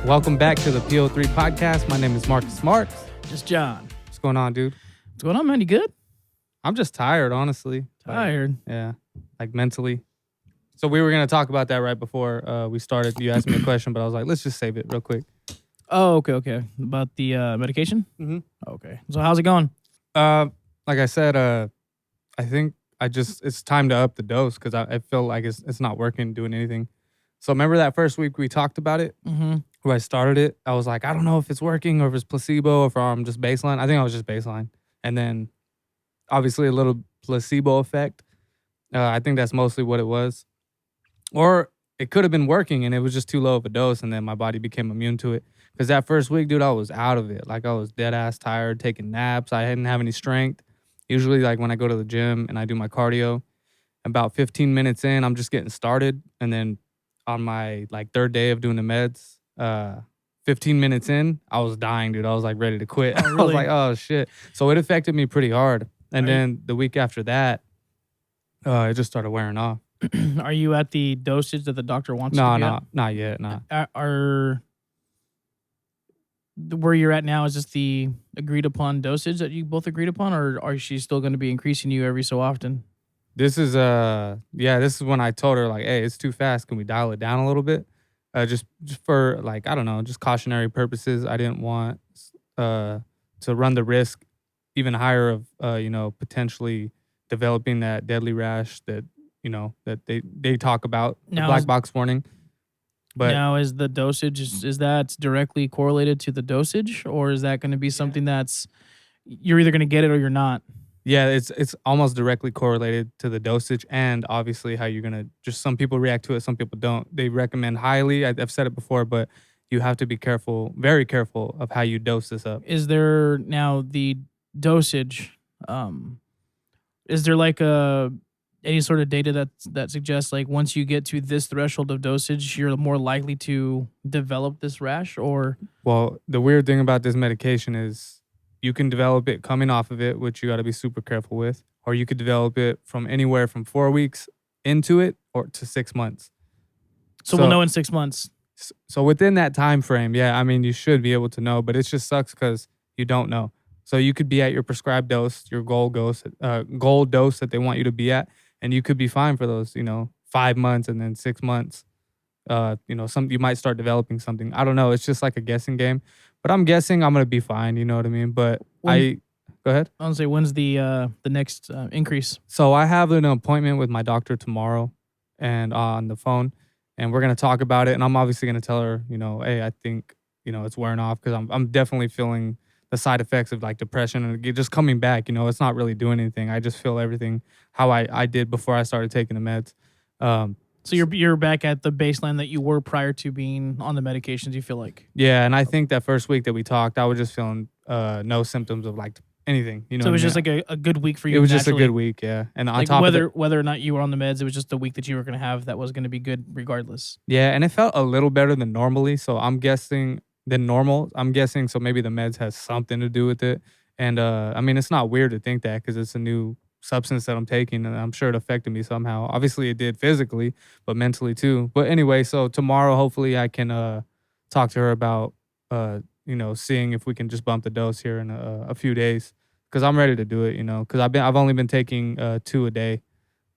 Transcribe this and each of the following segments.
Welcome back to the PO3 Podcast. My name is Marcus Marx. Just John. What's going on, dude? What's going on, man? You good? I'm just tired, honestly. Tired? Yeah, like mentally. So we were going to talk about that right before we started. You asked me a question, but I was like, let's just save it real quick. Oh, okay. About the medication? Mm-hmm. Okay. So how's it going? Like I said, I think it's time to up the dose because I feel like it's not working, doing anything. So remember that first week we talked about it? Mm-hmm. Where I started it, I was like, I don't know if it's working or if it's placebo or if I'm just baseline. I think I was just baseline. And then obviously a little placebo effect. I think that's mostly what it was. Or it could have been working and it was just too low of a dose and then my body became immune to it. Because that first week, dude, I was out of it. Like I was dead ass tired, taking naps. I didn't have any strength. Usually like when I go to the gym and I do my cardio, about 15 minutes in, I'm just getting started. And then on my like third day of doing the meds, 15 minutes in, I was dying, dude. I was like ready to quit. Oh, really? I was like, oh shit. So it affected me pretty hard. And then the week after that, it just started wearing off. Are you at the dosage that the doctor wants you to be No, at? not yet. No. Where you're at now, is this the agreed upon dosage that you both agreed upon, or are she still going to be increasing you every so often? This is this is when I told her like, hey, it's too fast. Can we dial it down a little bit? Just for like, I don't know, just cautionary purposes. I didn't want to run the risk even higher of potentially developing that deadly rash that that they talk about, the black box warning. But now, is the dosage is that directly correlated to the dosage, or is that going to be something that's you're either going to get it or you're not? yeah, it's almost directly correlated to the dosage and obviously how you're gonna. Just some people react to it, some people don't. They recommend highly. I've said it before, but you have to be careful, very careful of how you dose this up. Is there now the dosage? Is there like any sort of data that suggests like once you get to this threshold of dosage, you're more likely to develop this rash? Or Well, the weird thing about this medication is you can develop it coming off of it, which you got to be super careful with, or you could develop it from anywhere from 4 weeks into it or to 6 months. so we'll know in 6 months. So within that time frame, yeah, I mean, you should be able to know, but it just sucks because you don't know. So you could be at your prescribed dose, your goal dose that they want you to be at, and you could be fine for those, 5 months and then 6 months. You might start developing something. I don't know. It's just like a guessing game. But I'm guessing I'm gonna be fine. You know what I mean? But go ahead. I want to say, when's the next increase? So I have an appointment with my doctor tomorrow, and on the phone, and we're gonna talk about it. And I'm obviously gonna tell her, hey, I think it's wearing off because I'm definitely feeling the side effects of like depression and it just coming back. It's not really doing anything. I just feel everything how I did before I started taking the meds. So you're back at the baseline that you were prior to being on the medications, you feel like? Yeah, and I think that first week that we talked, I was just feeling no symptoms of like anything. So it was just like a good week for you. It was naturally. just a good week, yeah. And on like top of whether or not you were on the meds, it was just the week that you were going to have that was going to be good regardless. Yeah, and it felt a little better than normally. So I'm guessing than normal. I'm guessing so maybe the meds has something to do with it. And I mean, it's not weird to think that because it's a new substance that I'm taking, and I'm sure it affected me somehow. Obviously, it did physically, but mentally too. But anyway, so tomorrow, hopefully, I can talk to her about seeing if we can just bump the dose here in a few days, because I'm ready to do it. Because I've only been taking 2 a day,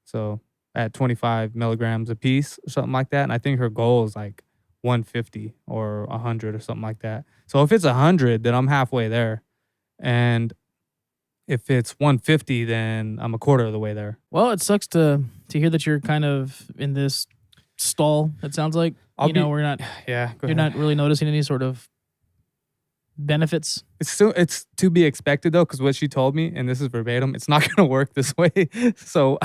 so at 25 milligrams a piece or something like that. And I think her goal is like 150 or 100 or something like that. So if it's 100, then I'm halfway there, and if it's 150, then I'm a quarter of the way there. Well, it sucks to hear that you're kind of in this stall. It sounds like we're not. Yeah, you're not really noticing any sort of benefits. It's to be expected though, because what she told me, and this is verbatim, it's not going to work this way. So,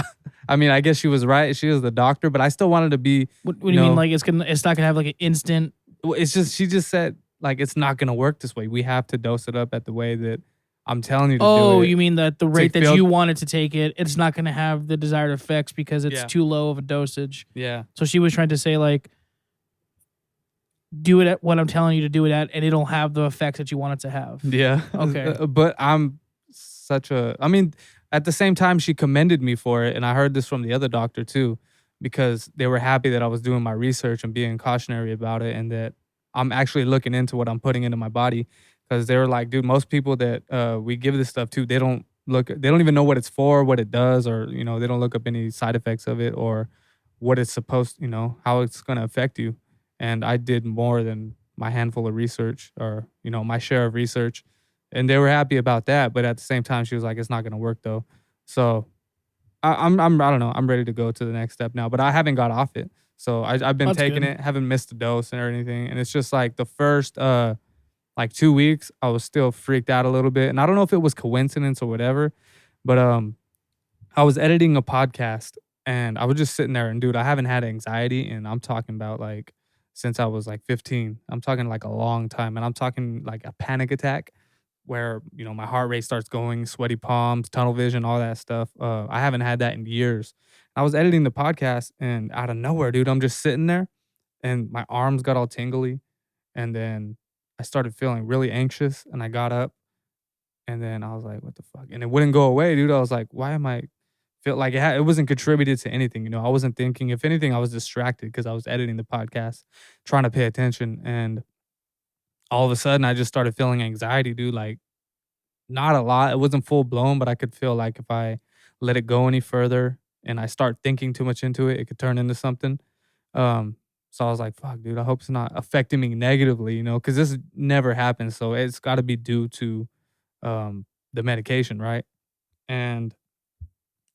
I mean, I guess she was right. She was the doctor, but I still wanted to be. What do you mean? Like it's not gonna have like an instant. It's just she just said like it's not going to work this way. We have to dose it up at the way that I'm telling you to do it. Oh, you mean that the rate that you wanted to take it, it's not going to have the desired effects because it's too low of a dosage. Yeah. So she was trying to say like, do it at what I'm telling you to do it at, and it'll have the effects that you want it to have. Yeah. Okay. But I mean, at the same time, she commended me for it. And I heard this from the other doctor too, because they were happy that I was doing my research and being cautionary about it, and that I'm actually looking into what I'm putting into my body because they were like, dude, most people that we give this stuff to, they don't even know what it's for, what it does, or they don't look up any side effects of it or what it's supposed, how it's going to affect you. And I did more than my handful of research or my share of research, and they were happy about that. But at the same time, she was like, it's not going to work though. So I don't know. I'm ready to go to the next step now, but I haven't got off it. So I've been That's taking good. it, haven't missed a dose or anything, and it's just like the first like 2 weeks, I was still freaked out a little bit, and I don't know if it was coincidence or whatever, but I was editing a podcast, and I was just sitting there, and dude, I haven't had anxiety, and I'm talking about like since I was like 15. I'm talking like a long time, and I'm talking like a panic attack where my heart rate starts going, sweaty palms, tunnel vision, all that stuff. I haven't had that in years. I was editing the podcast, and out of nowhere, dude, I'm just sitting there, and my arms got all tingly, and then I started feeling really anxious, and I got up, and then I was like, "What the fuck?" And it wouldn't go away, dude. I was like, "Why am I?" Feel like it wasn't contributed to anything. I wasn't thinking. If anything, I was distracted because I was editing the podcast, trying to pay attention, and all of a sudden, I just started feeling anxiety, dude. Like not a lot. It wasn't full blown, but I could feel like if I let it go any further and I start thinking too much into it, it could turn into something. Um, so I was like, fuck, dude, I hope it's not affecting me negatively, because this never happens. So it's got to be due to the medication, right? And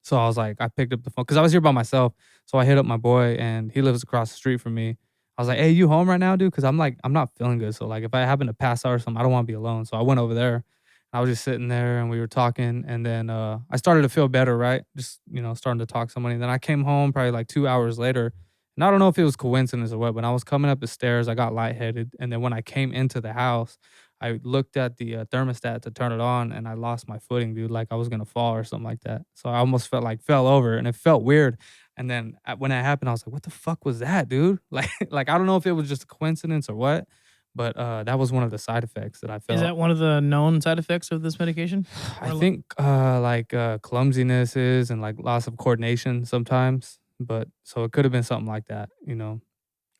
so I was like, I picked up the phone because I was here by myself. So I hit up my boy, and he lives across the street from me. I was like, "Hey, you home right now, dude?" Because I'm not feeling good. So like, if I happen to pass out or something, I don't want to be alone. So I went over there. I was just sitting there, and we were talking, and then I started to feel better, right? Just starting to talk to somebody. And then I came home probably like 2 hours later, and I don't know if it was coincidence or what, but I was coming up the stairs. I got lightheaded, and then when I came into the house, I looked at the thermostat to turn it on, and I lost my footing, dude. Like I was gonna fall or something like that. So I almost felt like fell over, and it felt weird. And then when that happened, I was like, "What the fuck was that, dude?" Like I don't know if it was just a coincidence or what, but that was one of the side effects that I Is felt. that one of the known side effects of this medication? I Or think like clumsiness is and like loss of coordination sometimes, but so it could have been something like that.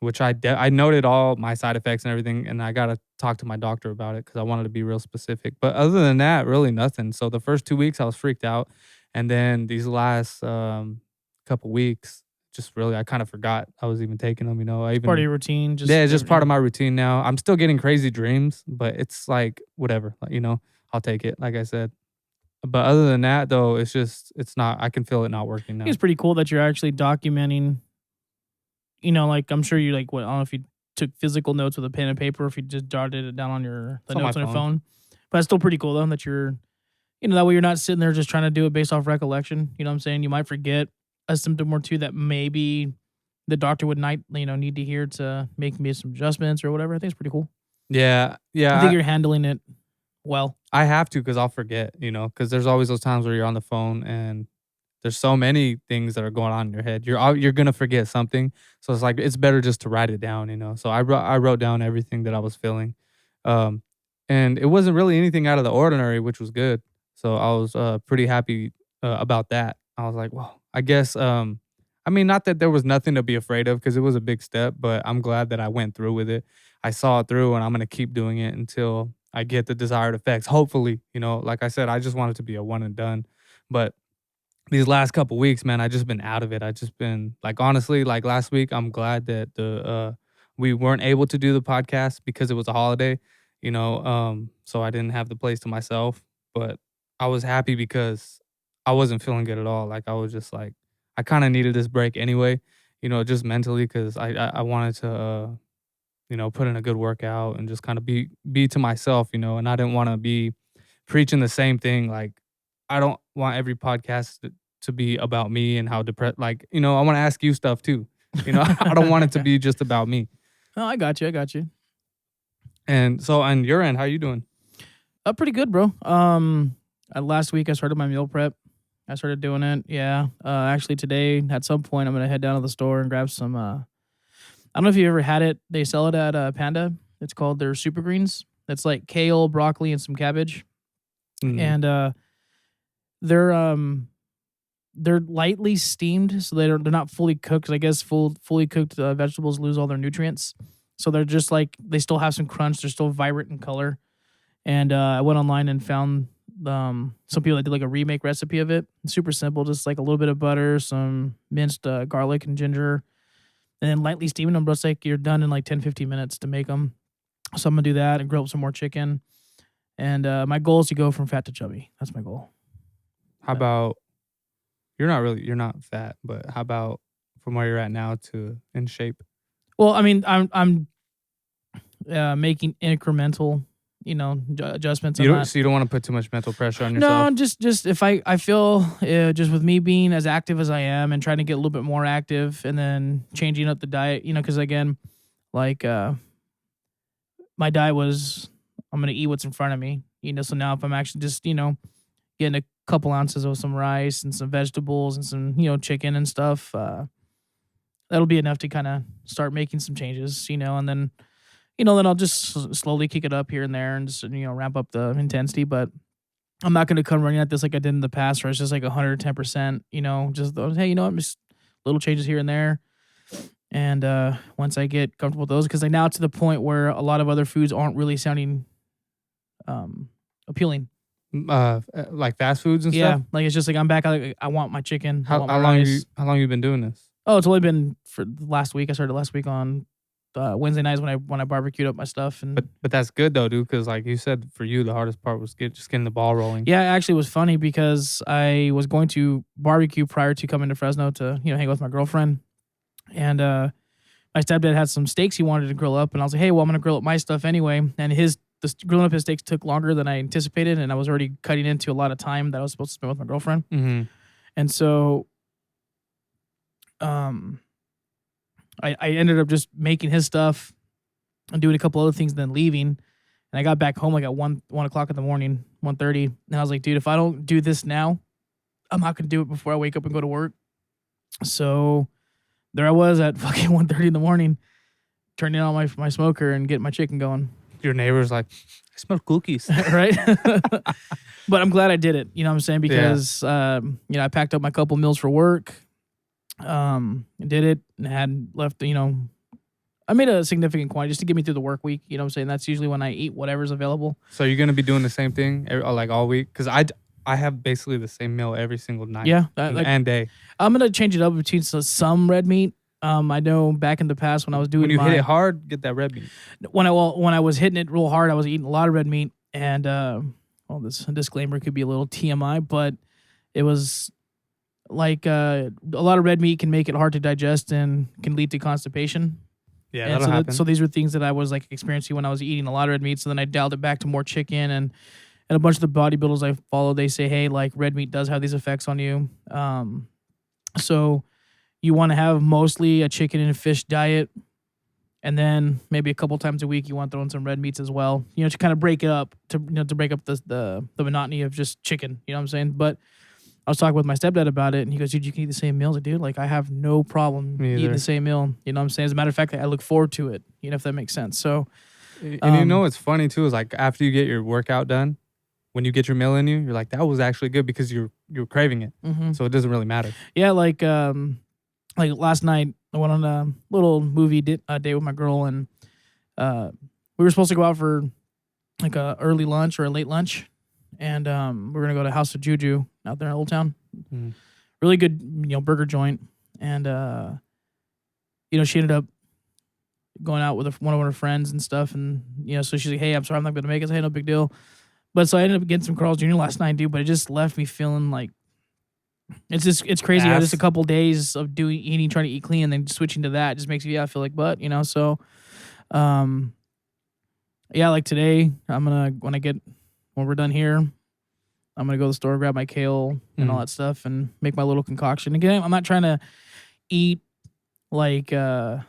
Which I noted all my side effects and everything, and I gotta talk to my doctor about it because I wanted to be real specific. But other than that, really nothing. So the first 2 weeks I was freaked out, and then these last couple weeks, just really I kind of forgot I was even taking them. I it's part of even your routine, yeah, just it's just every part of my routine now. I'm still getting crazy dreams, but it's like whatever. I'll take it. Like I said. But other than that, though, it's not. I can feel it not working I think now. it's pretty cool that you're actually documenting, like I'm sure you like what I don't know if you took physical notes with a pen and paper or if you just jotted it down on It's the on my notes on your phone. phone. But it's still pretty cool though that you're that way you're not sitting there just trying to do it based off recollection. You know what I'm saying? You might forget a symptom or two that maybe the doctor would need to hear to make me some adjustments or whatever. I think it's pretty cool. Yeah, I think yeah. you're handling it well. I have to because I'll forget. Because there's always those times where you're on the phone and there's so many things that are going on in your head. You're gonna forget something, so it's like it's better just to write it down. So I wrote down everything that I was feeling, um, and it wasn't really anything out of the ordinary, which was good. So I was pretty happy about that. I was like, well, I guess. I mean, not that there was nothing to be afraid of because it was a big step, but I'm glad that I went through with it. I saw it through, and I'm gonna keep doing it until I get the desired effects. Hopefully, like I said, I just want it to be a one and done, but these last couple weeks, man, I just been out of it. I just been like honestly, like last week, I'm glad that the we weren't able to do the podcast because it was a holiday. So I didn't have the place to myself. But I was happy because I wasn't feeling good at all. Like I was just like I kind of needed this break anyway, just mentally because I wanted to put in a good workout and just kind of be to myself, and I didn't want to be preaching the same thing. Like, I don't want every podcast to be about me and how depressed. I want to ask you stuff too. I don't want it to be just about me. Oh, I got you. I got you. And so, on your end, how you doing? Pretty good, bro. Last week I started my meal prep. I started doing it. Yeah. Actually today at some point I'm gonna head down to the store and grab some. I don't know if you ever had it. They sell it at Panda. It's called their super greens. It's like kale, broccoli, and some cabbage. Mm, And they're they're lightly steamed, so they're not fully cooked. 'Cause I guess fully cooked vegetables lose all their nutrients. So they're just like, they still have some crunch. They're still vibrant in color. And I went online and found some people that did like a remake recipe of it. It's super simple, just like a little bit of butter, some minced garlic and ginger, and then lightly steaming them. But it's like you're done in like 10-15 minutes to make them. So I'm gonna do that and grill up some more chicken. And my goal is to go from fat to chubby. That's my goal. How about you're not fat, but how about from where you're at now to in shape? Well, I mean, I'm making incremental, adjustments. So you don't want to put too much mental pressure on yourself? No, just if I feel just with me being as active as I am and trying to get a little bit more active and then changing up the diet, because again, like my diet was I'm gonna eat what's in front of me, So now if I'm actually just getting a couple ounces of some rice and some vegetables and some chicken and stuff, that'll be enough to kind of start making some changes, and then. Then I'll just slowly kick it up here and there and just, ramp up the intensity. But I'm not going to come running at this like I did in the past where it's just like 110%, just, hey, I'm just little changes here and there. And once I get comfortable with those, because like now it's to the point where a lot of other foods aren't really sounding appealing. Like fast foods and Yeah, stuff? like it's just like I'm back. I want my chicken. How long have you been doing this? Oh, it's only been for last week. I started last week on Wednesday nights when I barbecued up my stuff. And but that's good though, dude, because like you said, for you the hardest part was just getting the ball rolling. Yeah, it actually was funny because I was going to barbecue prior to coming to Fresno to hang out with my girlfriend, and my stepdad had some steaks he wanted to grill up, and I was like, hey, well, I'm gonna grill up my stuff anyway. And grilling up his steaks took longer than I anticipated, and I was already cutting into a lot of time that I was supposed to spend with my girlfriend. Mm-hmm. And so I ended up just making his stuff and doing a couple other things and then leaving. And I got back home like at 1 o'clock in the morning, 1:30. And I was like, dude, if I don't do this now, I'm not going to do it before I wake up and go to work. So there I was at fucking 1:30 in the morning, turning on my smoker and getting my chicken going. Your neighbor's like, I smell cookies. Right? But I'm glad I did it. You know what I'm saying? Because, I packed up my couple meals for work. Did it and had left, I made a significant quantity just to get me through the work week. You know what I'm saying? That's usually when I eat whatever's available. So you're going to be doing the same thing like all week? Because I have basically the same meal every single night. Yeah. And day. I'm going to change it up between some red meat. I know back in the past when I was doing when you hit it hard, get that red meat. When I was hitting it real hard, I was eating a lot of red meat. And, this disclaimer could be a little TMI, but it was like a lot of red meat can make it hard to digest and can lead to constipation. Yeah, and that'll happen. So these were things that I was like experiencing when I was eating a lot of red meat. So then I dialed it back to more chicken, and a bunch of the bodybuilders I follow, they say, hey, like red meat does have these effects on you. So you want to have mostly a chicken and fish diet, and then maybe a couple times a week you want to throw in some red meats as well. To kind of break it up to break up the monotony of just chicken. You know what I'm saying? But I was talking with my stepdad about it, and he goes, dude, you can eat the same meals. Like, dude, like I have no problem eating the same meal. You know what I'm saying? As a matter of fact, I look forward to it, if that makes sense. So, and what's funny too is like after you get your workout done, when you get your meal in you, you're like, that was actually good because you're craving it. Mm-hmm. So it doesn't really matter. Yeah, like last night, I went on a little movie date with my girl, and we were supposed to go out for like a early lunch or a late lunch. And we're gonna go to House of Juju out there in Old Town. Mm. Really good, burger joint. And she ended up going out with one of her friends and stuff. And so she's like, "Hey, I'm sorry, I'm not gonna make it." I said, "Hey, no big deal." But so I ended up getting some Carl's Jr. last night, dude. But it just left me feeling like it's crazy how just a couple days of trying to eat clean, and then switching to that just makes me feel like butt, So, like today, when we're done here, I'm going to go to the store, grab my kale and all that stuff and make my little concoction. Again, I'm not trying to eat like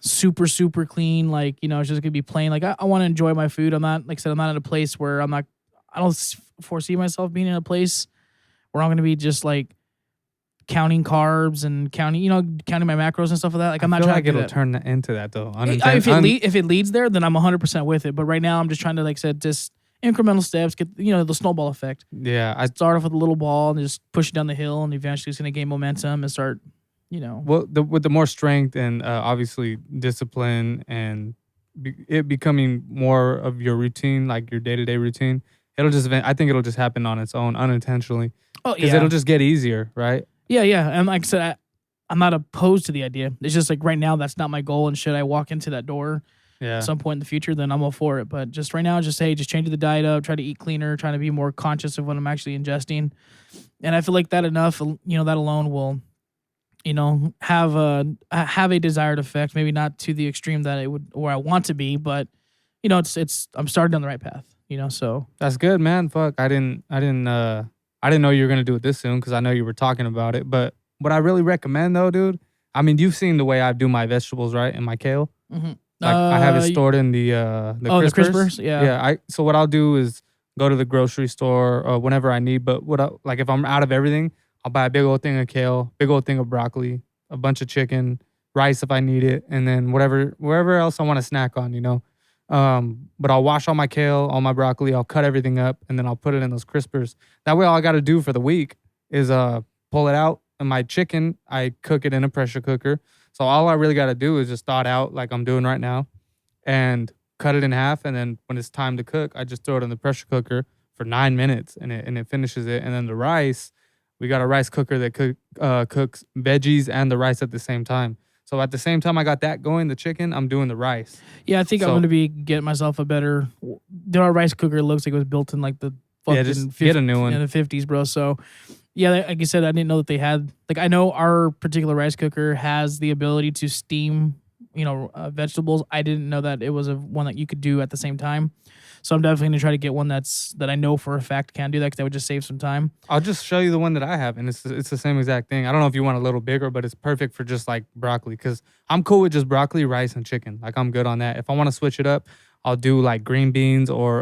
super, super clean. Like, it's just going to be plain. Like, I want to enjoy my food. I'm not, like I said, I'm not in a place where I don't foresee myself being in a place where I'm going to be just like counting carbs and counting my macros and stuff like that. Like, I'm not trying to do that. It'll turn into that though. If it leads there, then I'm 100% with it. But right now I'm just trying to, like I said, just incremental steps, get the snowball effect. Yeah, I start off with a little ball and just push it down the hill, and eventually it's going to gain momentum and start, Well, with the more strength and obviously discipline and it becoming more of your routine, like your day to day routine, I think it'll just happen on its own, unintentionally, Oh because it'll yeah, just get easier, right? yeah. And like I said, I'm not opposed to the idea. It's just like right now, that's not my goal. And should I walk into that door at Yeah. some point in the future, then I'm all for it. But just right now, just hey, just change the diet up, try to eat cleaner, trying to be more conscious of what I'm actually ingesting. And I feel like that enough, that alone will, have a desired effect. Maybe not to the extreme that it would or I want to be, but it's I'm starting on the right path. So That's good, man. Fuck, I didn't know you were gonna do it this soon because I know you were talking about it. But what I really recommend, though, dude, I mean, you've seen the way I do my vegetables, right? And my kale, hmm like I have it stored in the the crispers. crispers, yeah, Yeah, so what I'll do is go to the grocery store whenever I need. But like if I'm out of everything, I'll buy a big old thing of kale, big old thing of broccoli, a bunch of chicken, rice if I need it, and then wherever else I want to snack on. But I'll wash all my kale, all my broccoli. I'll cut everything up, and then I'll put it in those crispers. That way, all I got to do for the week is pull it out. And my chicken, I cook it in a pressure cooker. So all I really got to do is just thaw it out like I'm doing right now, and cut it in half. And then when it's time to cook, I just throw it in the pressure cooker for 9 minutes, and it finishes it. And then the rice, we got a rice cooker that cooks veggies and the rice at the same time. So at the same time I got that going, the chicken, I'm doing the rice. yeah. I think I'm So gonna be getting myself a better. Our rice cooker looks like it was built in like the yeah, fucking just get a new one. in the 50s, bro. So yeah, like you said, I didn't know that they had like I know our particular rice cooker has the ability to steam, vegetables. I didn't know that it was a one that you could do at the same time. So I'm definitely gonna try to get one that I know for a fact can do that because that would just save some time. I'll just show you the one that I have, and it's the same exact thing. I don't know if you want a little bigger, but it's perfect for just like broccoli. Because I'm cool with just broccoli, rice, and chicken. Like I'm good on that. If I want to switch it up, I'll do like green beans or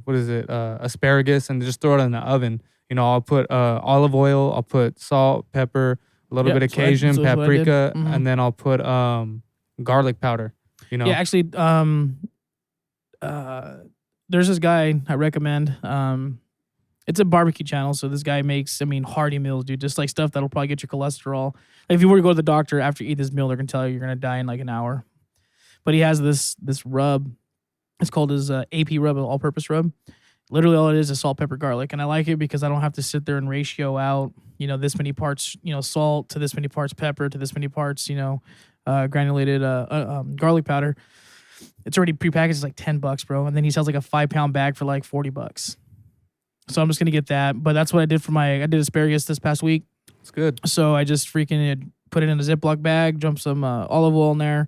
what is it, asparagus, and just throw it in the oven. I'll put olive oil, I'll put salt, pepper, a little bit of Cajun, That's what I did. paprika, Mhm. and then I'll put garlic powder. Yeah, actually, uh, there's this guy I recommend. It's a barbecue channel, so this guy makes, hearty meals, dude. Just like stuff that'll probably get your cholesterol. Like if you were to go to the doctor after you eat this meal, they're gonna tell you you're gonna die in like an hour. But he has this rub. It's called his AP rub, all-purpose rub. Literally, all it is salt, pepper, garlic, and I like it because I don't have to sit there and ratio out, this many parts, salt to this many parts pepper to this many parts, granulated garlic powder. It's already prepackaged. It's like $10, bro. And then he sells like a 5-pound bag for like $40. So I'm just gonna get that. But that's what I did I did asparagus this past week. It's good. So I just freaking put it in a Ziploc bag, dumped some olive oil in there,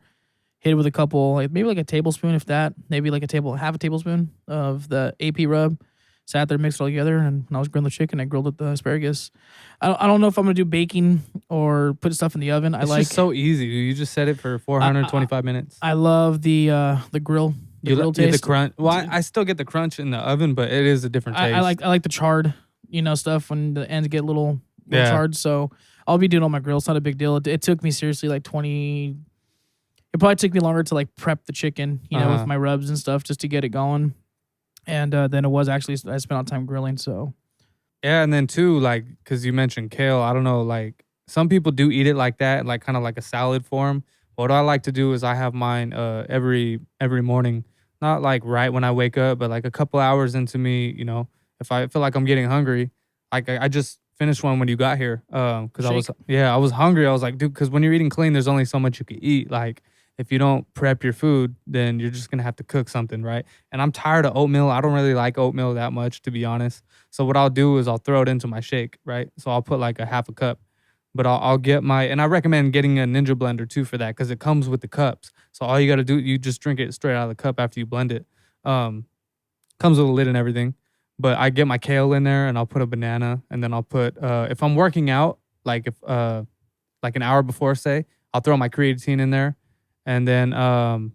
hit it with a couple, like maybe like a tablespoon, if that, maybe like half a tablespoon of the AP rub. Sat there, mixed it all together, and when I was grilling the chicken, I grilled the asparagus. I don't know if I'm gonna do baking or put stuff in the oven. It's just so easy. You just set it for 425 minutes. I love the grill. The grill You get taste. the crunch. Well, I still get the crunch in the oven, but it is a different taste. I like the charred, stuff when the ends get a little Yeah. charred. So I'll be doing all my grill. It's not a big deal. It took me seriously like 20. It probably took me longer to like prep the chicken, with my rubs and stuff just to get it going. And then it was actually I spent all time grilling. So Yeah, and then too, like, because you mentioned kale, I don't know, like, some people do eat it like that, like kind of like a salad form. What I like to do is I have mine every morning, not like right when I wake up, but like a couple hours into me, if I feel like I'm getting hungry, like I just finished one when you got here, because I was hungry. I was like, dude, because when you're eating clean, there's only so much you can eat. Like, if you don't prep your food, then you're just gonna have to cook something, right? And I'm tired of oatmeal. I don't really like oatmeal that much, to be honest. So what I'll do is I'll throw it into my shake, right? So I'll put like a half a cup, but I'll get and I recommend getting a Ninja blender too for that because it comes with the cups. So all you got to do, you just drink it straight out of the cup after you blend it. Comes with a lid and everything. But I get my kale in there and I'll put a banana, and then I'll put if I'm working out, like if like an hour before, say, I'll throw my creatine in there. And then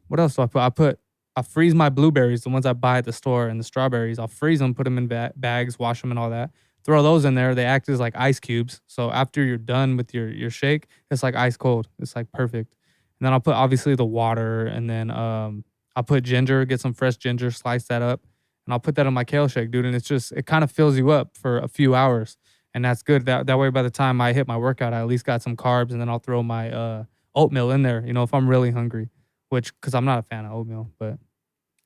what else do I put? I freeze my blueberries, the ones I buy at the store, and the strawberries. I'll freeze them, put them in bags, wash them and all that. Throw those in there. They act as like ice cubes. So after you're done with your shake, it's like ice cold. It's like perfect. And then I'll put obviously the water, and then I'll put ginger, get some fresh ginger, slice that up, and I'll put that in my kale shake, dude. And it kind of fills you up for a few hours. And that's good. That way by the time I hit my workout, I at least got some carbs, and then I'll throw my oatmeal in there, if I'm really hungry. which because I'm not a fan of oatmeal, but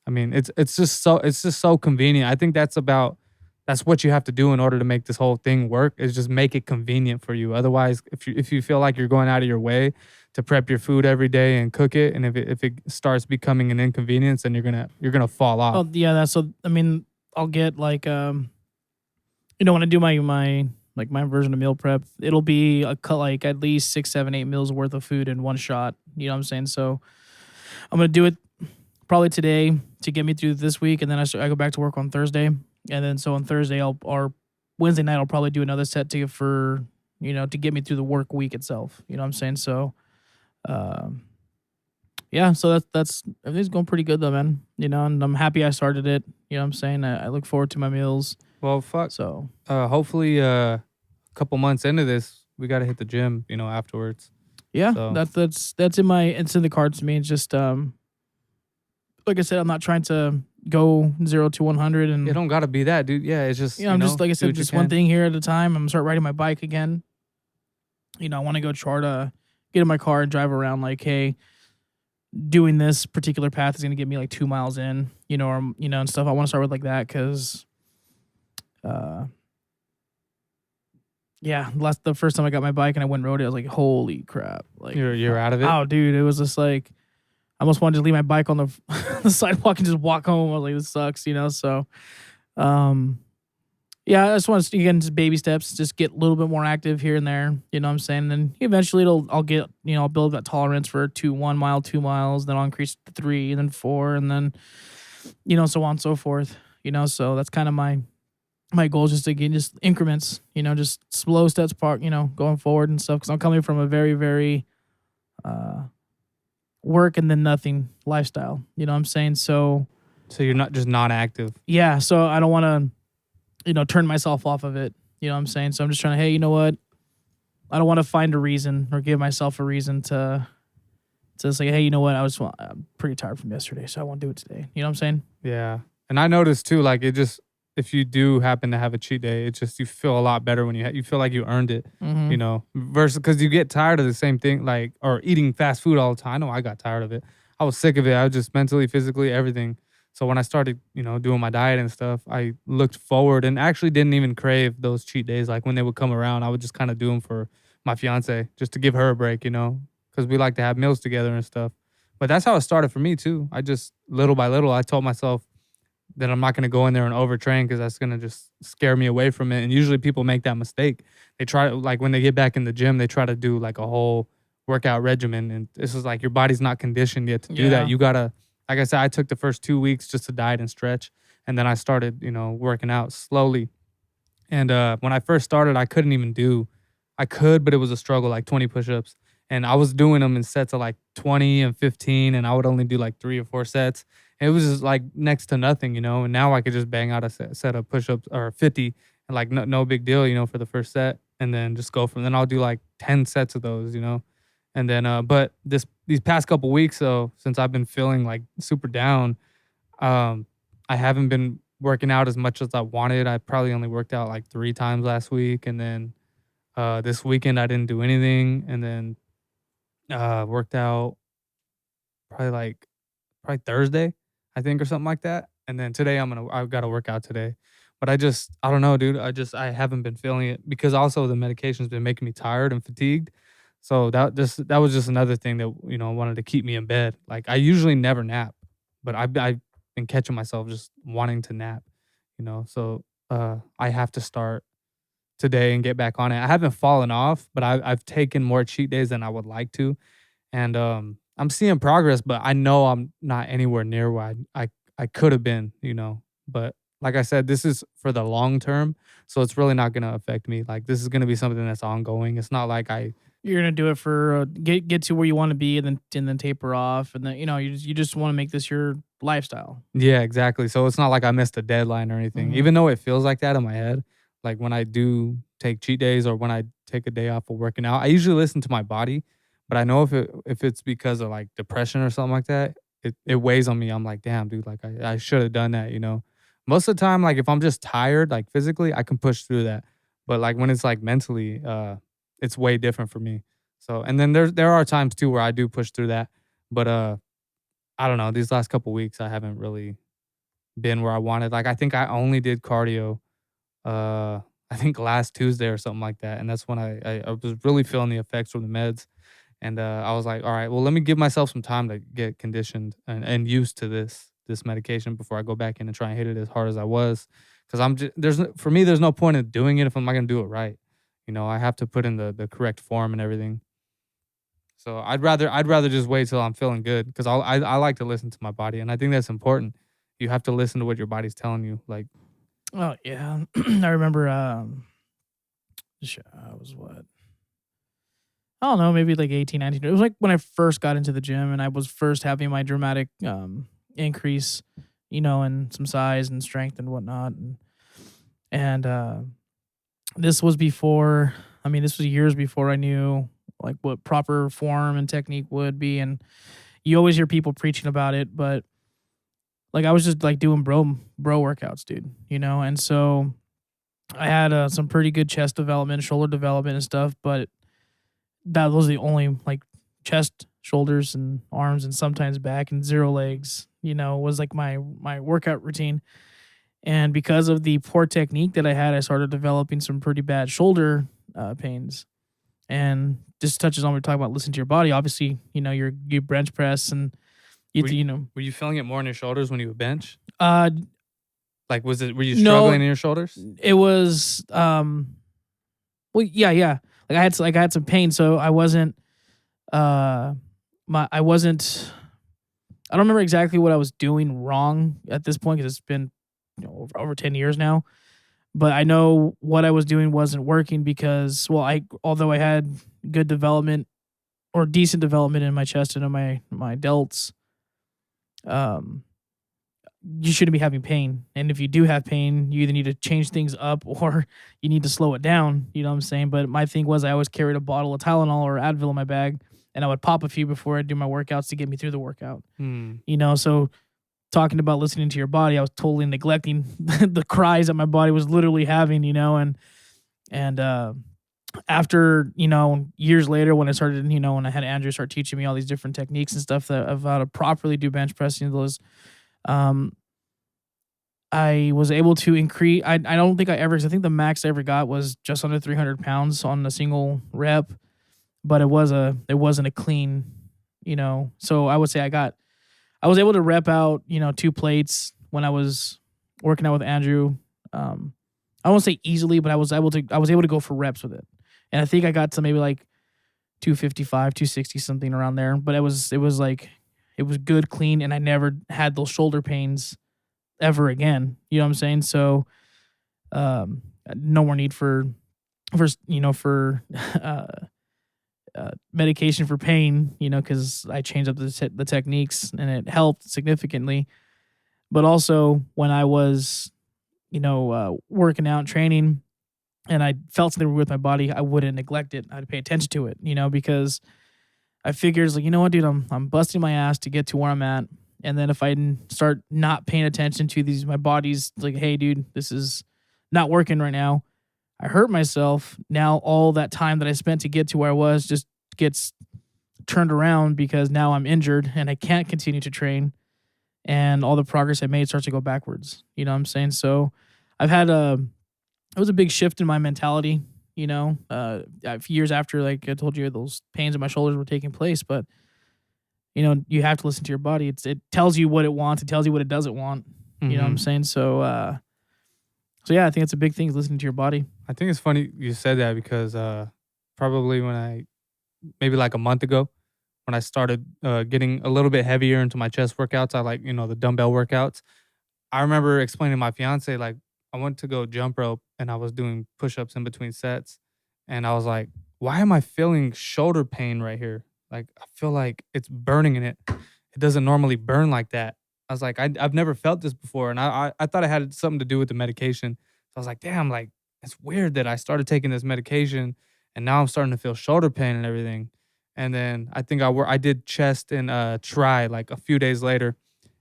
I mean, it's just so convenient. I think that's what you have to do in order to make this whole thing work is just make it convenient for you. Otherwise, if you feel like you're going out of your way to prep your food every day and cook it, and if it starts becoming an inconvenience, then you're gonna fall off. Oh yeah, that's so. I mean, I'll get like when I do my version of meal prep, it'll be a cut like at least 6, 7, 8 meals worth of food in one shot. You know what I'm saying? So I'm gonna do it probably today to get me through this week, and then I go back to work on Thursday, and then so on Thursday or Wednesday night I'll probably do another set for to get me through the work week itself. You know what I'm saying? So, yeah, so that's everything's going pretty good though, man. And I'm happy I started it. You know what I'm saying? I look forward to my meals. Well, fuck. So Hopefully, a couple months into this, we gotta hit the gym, afterwards. yeah, So that's it's in the cards to me. It's just like I said, I'm not trying to go 0 to 100, and it don't gotta be that, dude. Yeah, it's just I'm just like I do said, what you just one can. thing here at a time. I'm gonna start riding my bike again. I want to go try to get in my car and drive around. Like, hey, doing this particular path is gonna get me like 2 miles in, and stuff. I want to start with like that because, yeah, the first time I got my bike and I went and rode it, I was like, holy crap! Like, You're out of it. oh, dude, it was just like I almost wanted to leave my bike on the the sidewalk and just walk home. I was like, this sucks, So, yeah, I just want to again just baby steps, just get a little bit more active here and there. You know what I'm saying? And then eventually I'll get I'll build that tolerance for 1 mile, 2 miles, then I'll increase to 3, and then 4, and then so on and so forth. So that's kind of my goal is just to get just increments. Just slow steps apart. Going forward and stuff because I'm coming from a very very work and then nothing lifestyle. You know what I'm saying? So you're not just not active. yeah, so I don't want to turn myself off of it. You know what I'm saying? So I'm just trying to, hey, you know what? I don't want to find a reason or give myself a reason to say, hey, you know what? I'm pretty tired from yesterday, so I won't do it today. You know what I'm saying? Yeah, and I noticed too, like it just if you do happen to have a cheat day, it just you feel a lot better when you feel like you earned it. Versus because you get tired of the same thing, like or eating fast food all the time. I know I got tired of it. I was sick of it. I was just mentally, physically, everything. So when I started, doing my diet and stuff, I looked forward and actually didn't even crave those cheat days. Like when they would come around, I would just kind of do them for my fiance, just to give her a break, because we like to have meals together and stuff. But that's how it started for me too. I just little by little, I told myself that I'm not going to go in there and overtrain because that's going to just scare me away from it. And usually people make that mistake. They try to, like when they get back in the gym, they try to do like a whole workout regimen. And this is like your body's not conditioned yet to do that. You got to, like I said, I took the first 2 weeks just to diet and stretch. And then I started, working out slowly. And when I first started, I could, but it was a struggle, like 20 push-ups. And I was doing them in sets of like 20 and 15, and I would only do like 3 or 4 sets. And it was just like next to nothing, And now I could just bang out a set of push-ups or 50 and like no big deal, for the first set. And then just go from then I'll do like 10 sets of those, And then, but these past couple weeks, though, since I've been feeling like super down, I haven't been working out as much as I wanted. I probably only worked out like 3 times last week, and then this weekend I didn't do anything, and then worked out probably Thursday, I think, or something like that. And then today I've got to work out today. But I don't know, dude. I haven't been feeling it because also the medication's been making me tired and fatigued. So that was just another thing that wanted to keep me in bed. Like I usually never nap, but I've been catching myself just wanting to nap. So I have to start today and get back on it. I haven't fallen off, but I've taken more cheat days than I would like to, and I'm seeing progress. But I know I'm not anywhere near where I could have been. But like I said, this is for the long term, so it's really not gonna affect me. Like this is gonna be something that's ongoing. It's not like you're gonna do it for get to where you want to be, and then taper off, and then you just want to make this your lifestyle. Yeah, exactly. So it's not like I missed a deadline or anything, even though it feels like that in my head. Like when I do take cheat days or when I take a day off of working out, I usually listen to my body. But I know if it's because of like depression or something like that, it weighs on me. I'm like, damn, dude, like I should have done that. Most of the time, like if I'm just tired, like physically, I can push through that. But like when it's like mentally, it's way different for me. So and then there are times too where I do push through that. But I don't know, these last couple weeks, I haven't really been where I wanted. Like, I think I only did cardio, uh, I think last Tuesday or something like that, and that's when I was really feeling the effects from the meds, and, I was like, "Alright, well, let me give myself some time to get conditioned and used to this medication before I go back in and try and hit it as hard as I was, because 'cause I'm just there's no for me, there's no point in doing it if I'm not gonna do it right. You know, I have to put in the correct form and everything. So I'd rather just wait till I'm feeling good because I like to listen to my body, and I think that's important. You have to listen to what your body's telling you. Like, Oh yeah, I remember. I was what? I don't know, maybe like 18, 19. It was like when I first got into the gym and I was first having my dramatic increase, in some size and strength and whatnot. And this was before. I mean, this was years before I knew like what proper form and technique would be. And you always hear people preaching about it, but like I was just like doing bro workouts, dude. And so I had some pretty good chest development, shoulder development, and stuff, but that was the only like chest, shoulders, and arms, and sometimes back, and zero legs. Was like my workout routine. And because of the poor technique that I had, I started developing some pretty bad shoulder pains. And this touches on what we're talking about listening to your body. Obviously, you bench press and you were you you, know were you feeling it more in your shoulders when you would bench? uh Like, were you no, struggling in your shoulders? it was well, yeah. Like I had some pain, so I wasn't my I wasn't I don't remember exactly what I was doing wrong at this point because it's been over 10 years now. But I know what I was doing wasn't working because, well, although I had good development or decent development in my chest and in my delts, um, you shouldn't be having pain. And if you do have pain, you either need to change things up or you need to slow it down. You know what I'm saying? But my thing was I always carried a bottle of Tylenol or Advil in my bag, and I would pop a few before I do my workouts to get me through the workout. Hmm. So talking about listening to your body, I was totally neglecting the cries that my body was literally having, and after, years later when I started, when I had Andrew start teaching me all these different techniques and stuff that of how to properly do bench pressing, those um I was able to increase. I don't think I think the max I ever got was just under 300 pounds on a single rep, but it wasn't a clean, so I would say I was able to rep out, two plates when I was working out with Andrew. I won't say easily, but I was able to go for reps with it. And I think I got to maybe like 255, 260 something around there, but it was good, clean, and I never had those shoulder pains ever again. You know what I'm saying? So no more need for uh medication for pain, because I changed up the techniques and it helped significantly. But also when I was, working out, training, and I felt something with my body, I wouldn't neglect it. I'd pay attention to it, because I figured it's like, you know what, dude, I'm busting my ass to get to where I'm at. And then if I start not paying attention to my body's like, hey, dude, this is not working right now. I hurt myself. Now all that time that I spent to get to where I was just gets turned around because now I'm injured and I can't continue to train. And all the progress I made starts to go backwards. You know what I'm saying? So I've had it was a big shift in my mentality, years after, like I told you, those pains in my shoulders were taking place. But, you have to listen to your body. It tells you what it wants. It tells you what it doesn't want. You know what I'm Mhm. saying? So yeah, I think it's a big thing is listening to your body. I think it's funny you said that because, probably maybe like a month ago, when I started, getting a little bit heavier into my chest workouts, I like, the dumbbell workouts. I remember explaining to my fiance, like, I went to go jump rope and I was doing push-ups in between sets. And I was like, why am I feeling shoulder pain right here? Like, I feel like it's burning in it. It doesn't normally burn like that. I was like, I've never felt this before. And I thought it had something to do with the medication. So I was like, damn, like, it's weird that I started taking this medication and now I'm starting to feel shoulder pain and everything. And then I think I did chest and try like a few days later,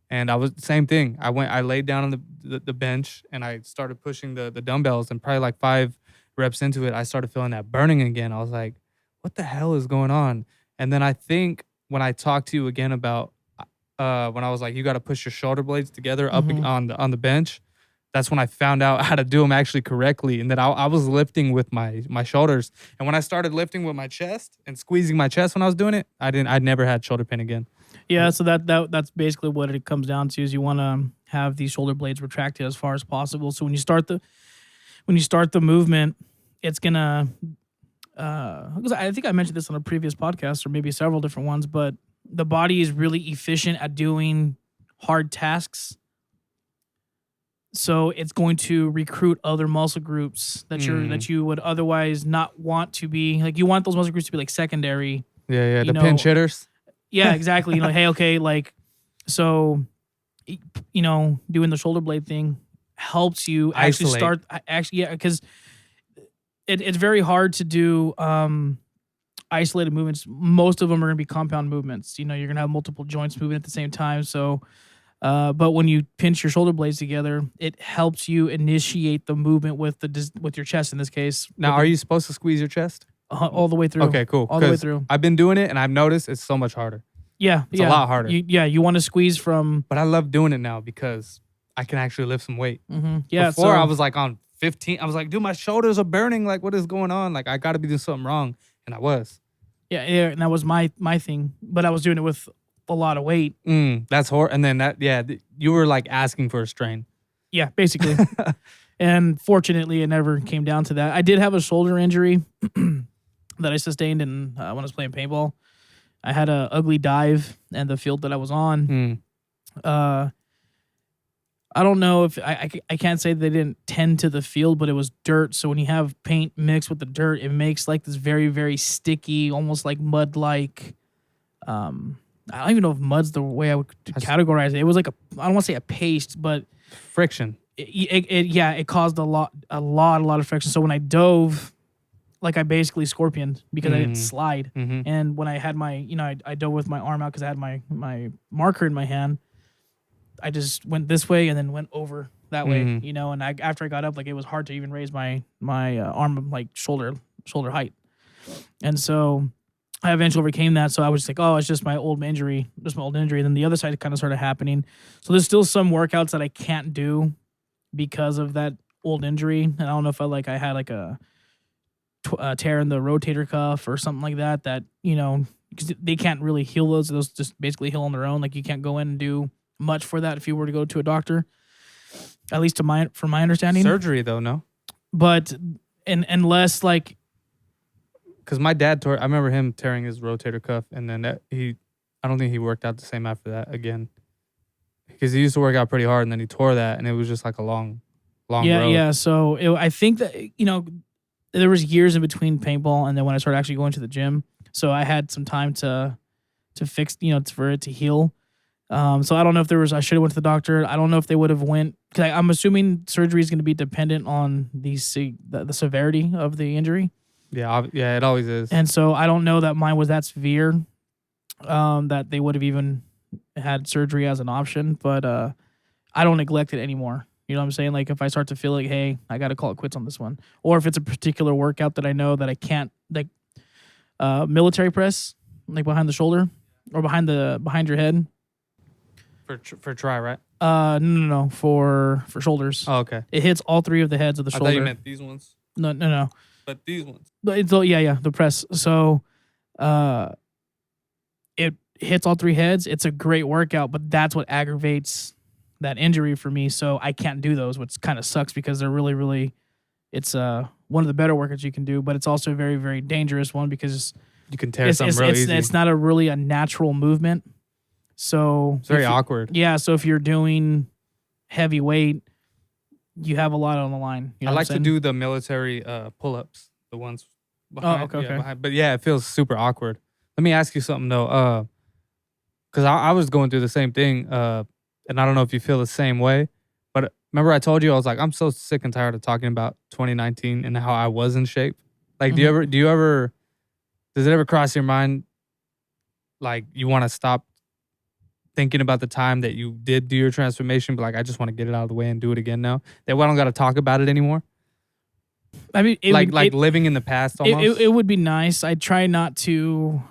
and I was same thing. I laid down on the bench and I started pushing the dumbbells, and probably like 5 reps into it, I started feeling that burning again. I was like, what the hell is going on? And then I think when I talked to you again about when I was like, you got to push your shoulder blades together up Mhm. on the bench. That's when I found out how to do them actually correctly, and that I was lifting with my shoulders. And when I started lifting with my chest and squeezing my chest when I was doing it, I never had shoulder pain again. Yeah, so that's basically what it comes down to is you want to have these shoulder blades retracted as far as possible. So when you start the movement, it's gonna because I think I mentioned this on a previous podcast or maybe several different ones, but the body is really efficient at doing hard tasks. So it's going to recruit other muscle groups that you would otherwise not want to be like. You want those muscle groups to be like secondary. Yeah, You the pinch know, hitters. yeah, exactly. You know, hey, okay, like so, doing the shoulder blade thing helps you actually Isolate. start. Yeah, because it's very hard to do isolated movements. Most of them are going to be compound movements. You know, you're going to have multiple joints moving at the same time. So, but when you pinch your shoulder blades together, it helps you initiate the movement with your chest in this case. Now, are you supposed to squeeze your chest? All the way through? Okay, cool. All the way 'Cause through. I've been doing it, and I've noticed it's so much harder. Yeah, It's a lot harder. You want to squeeze from. But I love doing it now because I can actually lift some weight. Yeah. Before I was like on 15. I was like, dude, my shoulders are burning. Like, what is going on? Like, I got to be doing something wrong, and I was. Yeah, and that was my thing, but I was doing it with a lot of weight. That's horrible. And then you were like asking for a strain. Yeah, basically. And fortunately, it never came down to that. I did have a shoulder injury that I sustained when I was playing paintball. I had a ugly dive in the field that I was on. I don't know if I can't say they didn't tend to the field, but it was dirt. So when you have paint mixed with the dirt, it makes like this very, very sticky, almost like mud-like. I don't even know if mud's the way I would categorize it. It was like I don't want to say a paste, but friction. It caused a lot of friction. So when I dove, like I basically scorpioned because I didn't slide. And when I had my, I dove with my arm out because I had my marker in my hand. I just went this way and then went over that way, and after I got up, like it was hard to even raise my arm like shoulder height. And so I eventually overcame that. So I was just like, oh, it's just my old injury. And then the other side kind of started happening. So there's still some workouts that I can't do because of that old injury. And I don't know if I had like a tear in the rotator cuff or something like that, because they can't really heal those. Those just basically heal on their own. Like you can't go in and do much for that if you were to go to a doctor, at least from my understanding. Surgery though, no. But unless like, because my dad I remember him tearing his rotator cuff, and then I don't think he worked out the same after that again, because he used to work out pretty hard, and then he tore that, and it was just like a long road. Yeah. So I think that there was years in between paintball and then when I started actually going to the gym, so I had some time to fix, for it to heal. So I don't know if I should have went to the doctor. I don't know if they would have went, because I'm assuming surgery is going to be dependent on the severity of the injury. Yeah, it always is. And so I don't know that mine was that severe, that they would have even had surgery as an option. But I don't neglect it anymore. You know what I'm saying? Like if I start to feel like, hey, I got to call it quits on this one, or if it's a particular workout that I know that I can't, like military press, like behind the shoulder or behind your head. For try, right? No, for shoulders. Oh, okay. It hits all three of the heads of the shoulder. I thought you meant these ones. No. But these ones. But it's the press. So, it hits all three heads. It's a great workout, but that's what aggravates that injury for me. So I can't do those, which kind of sucks because they're really, really. It's one of the better workouts you can do, but it's also a very, very dangerous one because you can tear something real easy. It's not a natural movement. So it's very awkward. Yeah. So if you're doing heavy weight, you have a lot on the line. You know I like to do the military pull-ups, the ones behind. Oh, okay. Behind. But yeah, it feels super awkward. Let me ask you something though, because I was going through the same thing, and I don't know if you feel the same way. But remember, I told you I was like, I'm so sick and tired of talking about 2019 and how I was in shape. Like, does it ever cross your mind, like you want to stop thinking about the time that you did do your transformation, but like, I just want to get it out of the way and do it again now? That I don't got to talk about it anymore? I mean, living in the past almost? It would be nice. I try not to,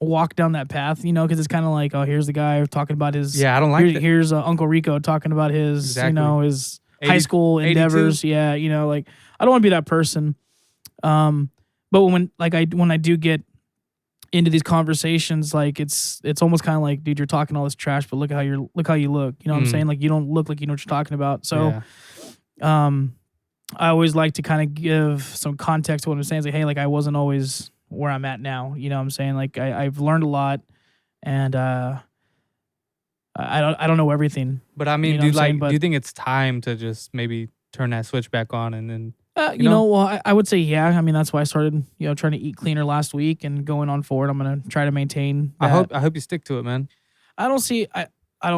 walk down that path, because it's kind of like, oh, here's the guy talking about his, Yeah, I don't like that. here's Uncle Rico talking about his, Exactly. his high 80 school 82. endeavors. Yeah, like I don't want to be that person. But when I do get into these conversations, like it's almost kind of like, dude, you're talking all this trash, but look how you look. You know what I'm saying? Like you don't look like you know what you're talking about. So, Yeah. I always like to kind of give some context to what I'm saying. It's like, hey, like I wasn't always where I'm at now. You know what I'm saying? Like I've learned a lot, and I don't know everything. But I mean, You know what I'm saying? do But you think it's time to just maybe turn that switch back on and then well, I would say yeah. I mean, that's why I started, trying to eat cleaner last week and going on forward. I'm gonna try to maintain that. I hope you stick to it, man. I don't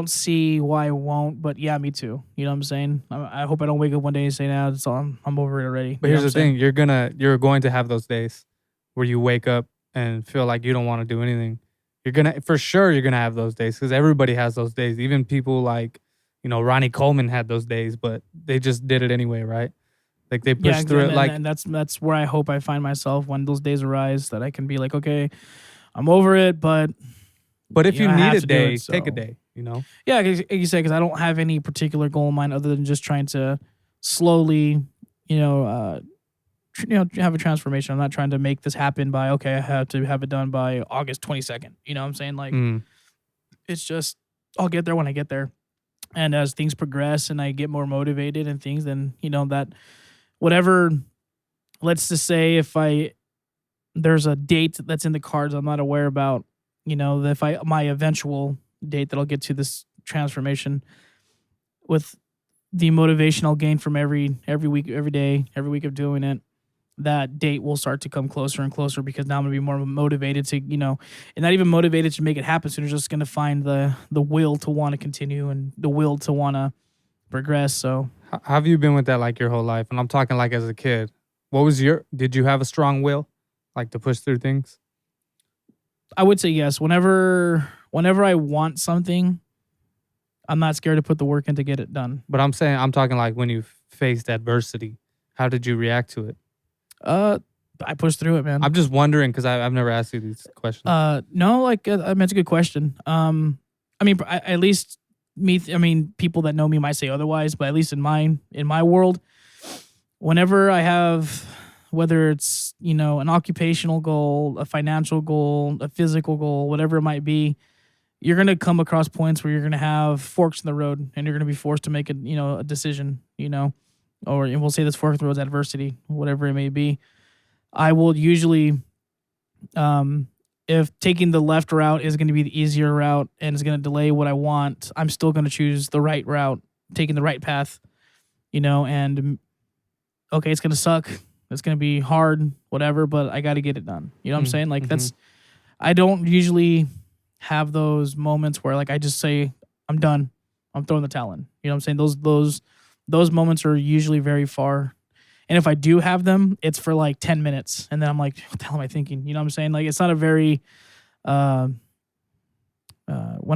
see why I won't, but yeah, me too. You know what I'm saying? I hope I don't wake up one day and say, "Nah, it's all, I'm over it already." But You know here's what the I'm saying? thing, you're going to have those days where you wake up and feel like you don't want to do anything. You're gonna have those days because everybody has those days. Even people like, Ronnie Coleman had those days, but they just did it anyway, right? Like they Yeah, pushed through it. Like, and that's where I hope I find myself when those days arise, that I can be like, okay, I'm over it, but but if you I need have a to do day, it. take a So day. yeah, like you said, because I don't have any particular goal in mind other than just trying to slowly, have a transformation. I'm not trying to make this happen by, okay, I have to have it done by August 22nd. You know what I'm saying? Like Mm. it's just I'll get there when I get there. And as things progress and I get more motivated and things, then that whatever. Let's just say if there's a date that's in the cards I'm not aware about, if my eventual date that I'll get to this transformation with the motivation I'll gain from every week, every day, every week of doing it, that date will start to come closer and closer because now I'm gonna be more motivated to, and not even motivated to make it happen. So you're just gonna find the will to want to continue and the will to want to progress. So How have you been with that like your whole life? And I'm talking like as a kid. Did you have a strong will, like to push through things? I would say yes. Whenever I want something, I'm not scared to put the work in to get it done. But I'm talking like when you faced adversity, how did you react to it? I pushed through it, man. I'm just wondering because I've never asked you these questions. No, like I mean, it's a good question. I mean, at least people that know me might say otherwise, but at least in my world, whenever I have, whether it's an occupational goal, a financial goal, a physical goal, whatever it might be, you're gonna come across points where you're gonna have forks in the road, and you're gonna be forced to make a decision, or and we'll say this fork in the road is adversity, whatever it may be. I will usually, if taking the left route is going to be the easier route and is going to delay what I want, I'm still going to choose the right route, taking the right path, and okay, it's going to suck. It's going to be hard, whatever, but I got to get it done. You know what I'm saying? Like I don't usually have those moments where like I just say, I'm done. I'm throwing the towel in. You know what I'm saying? Those moments are usually very far. And if I do have them, it's for like 10 minutes. And then I'm like, what the hell am I thinking? You know what I'm saying? Like, it's not a very, when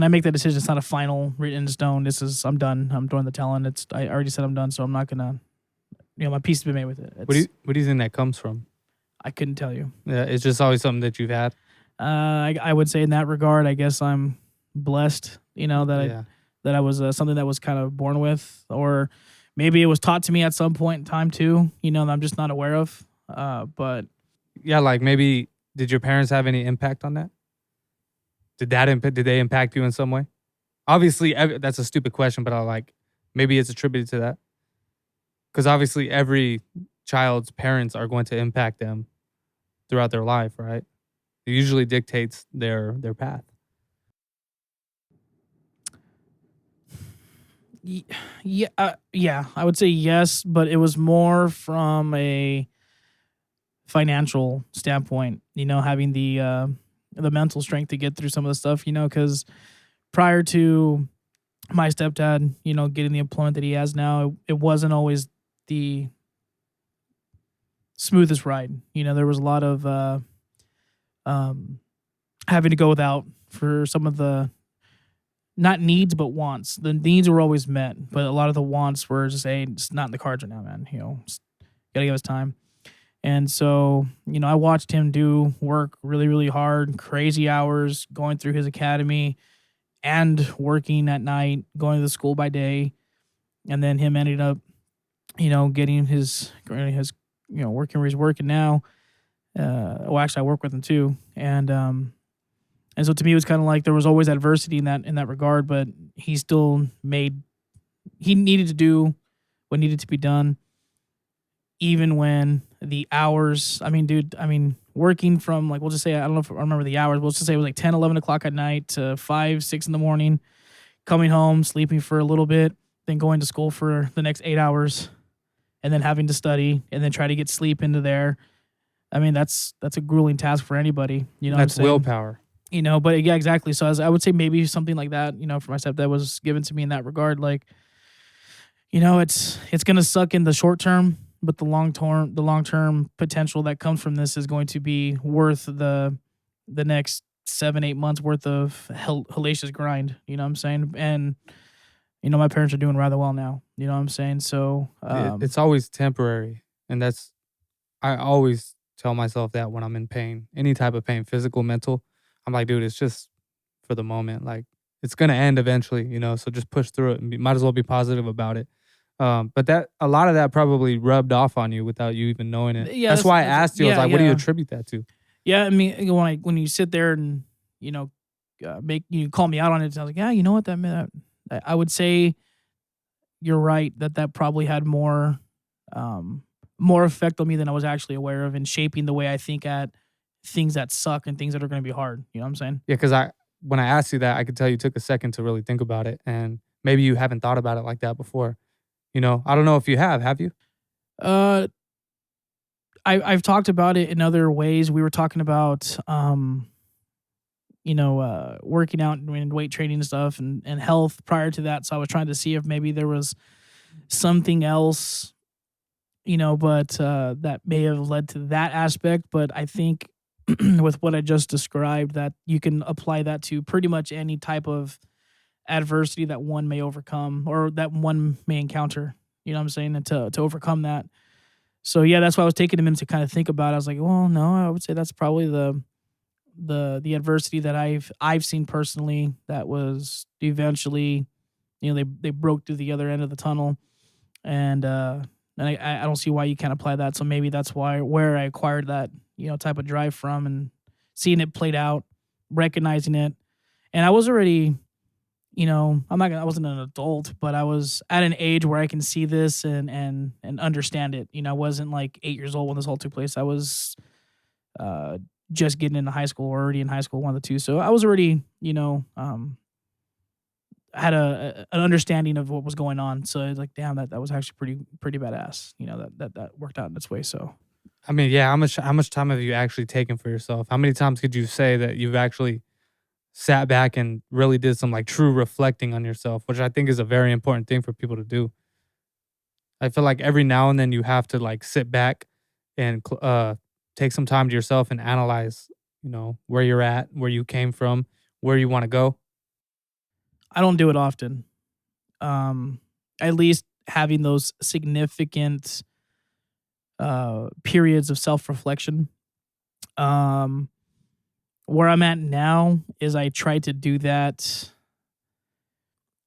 I make that decision, it's not a final written in stone. I'm done. I'm throwing the towel in. I already said I'm done. So I'm not going to, my peace has been made with it. What do you think that comes from? I couldn't tell you. Yeah, it's just always something that you've had. I would say in that regard, I guess I'm blessed, that I was something that was kind of born with, or maybe it was taught to me at some point in time too, that I'm just not aware of. But yeah, like maybe did your parents have any impact on that? Did they impact you in some way? Obviously, that's a stupid question, but I like maybe it's attributed to that. Because obviously, every child's parents are going to impact them throughout their life, right? It usually dictates their path. Yeah, I would say yes, but it was more from a financial standpoint, having the mental strength to get through some of the stuff, because prior to my stepdad, getting the employment that he has now, it wasn't always the smoothest ride. There was a lot of having to go without for some of the not needs but wants. The needs were always met, but a lot of the wants were just, hey, it's not in the cards right now, man. Just gotta give us time. And so, I watched him do work really, really hard, crazy hours, going through his academy and working at night, going to the school by day, and then him ending up, getting working where he's working now. Well, actually, I work with him too, and so to me, it was kind of like there was always adversity in that regard, but he still he needed to do what needed to be done, even when the hours. I mean, dude, working from, like, we'll just say, I don't know if I remember the hours. We'll just say it was like 10, 11 o'clock at night to 5, 6 in the morning, coming home, sleeping for a little bit, then going to school for the next 8 hours, and then having to study and then try to get sleep into there. I mean, that's a grueling task for anybody. You know what I'm That's saying? willpower. But yeah, exactly. So I would say maybe something like that, for my stepdad was given to me in that regard. Like, it's gonna suck in the short term, but the long term potential that comes from this is going to be worth the next 7-8 months worth of hellacious grind. You know what I'm saying? And my parents are doing rather well now. You know what I'm saying? So It's always temporary, and I always tell myself that when I'm in pain, any type of pain, physical, mental. I'm like, dude, it's just for the moment. Like, it's gonna end eventually, so just push through it and might as well be positive about it. But that a lot of that probably rubbed off on you without you even knowing it. yeah, That's why I that's asked you. I was yeah, like, what do you yeah, attribute that to? yeah. I mean, when you sit there and make you call me out on it, I was like, yeah, you know what, I would say you're right that probably had more effect on me than I was actually aware of in shaping the way I think at things that suck and things that are going to be hard. You know what I'm saying? Yeah, because when I asked you that, I could tell you took a second to really think about it, and maybe you haven't thought about it like that before. I don't know if you have. Have you? Uh, I've talked about it in other ways. We were talking about working out and weight training and stuff and health prior to that. So I was trying to see if maybe there was something else, but that may have led to that aspect. But I think with what I just described, that you can apply that to pretty much any type of adversity that one may overcome or that one may encounter. You know what I'm saying? And to overcome that. So yeah, that's why I was taking a minute to kind of think about it. I was like, well, no, I would say that's probably the adversity that I've seen personally that was eventually, they broke through the other end of the tunnel, and I don't see why you can't apply that. So maybe that's where I acquired that type of drive from, and seeing it played out, recognizing it, and I was already, I wasn't an adult, but I was at an age where I can see this and understand it. I wasn't like 8 years old when this all took place. I was uh, just getting into high school or already in high school, one of the two. So I was already, had an understanding of what was going on. So I was like, damn, that was actually pretty badass. That worked out in its way. So I mean, yeah. How much time have you actually taken for yourself? How many times could you say that you've actually sat back and really did some like true reflecting on yourself, which I think is a very important thing for people to do. I feel like every now and then you have to like sit back and take some time to yourself and analyze, where you're at, where you came from, where you want to go. I don't do it often. At least having those significant periods of self reflection. Um, where I'm at now is I try to do that.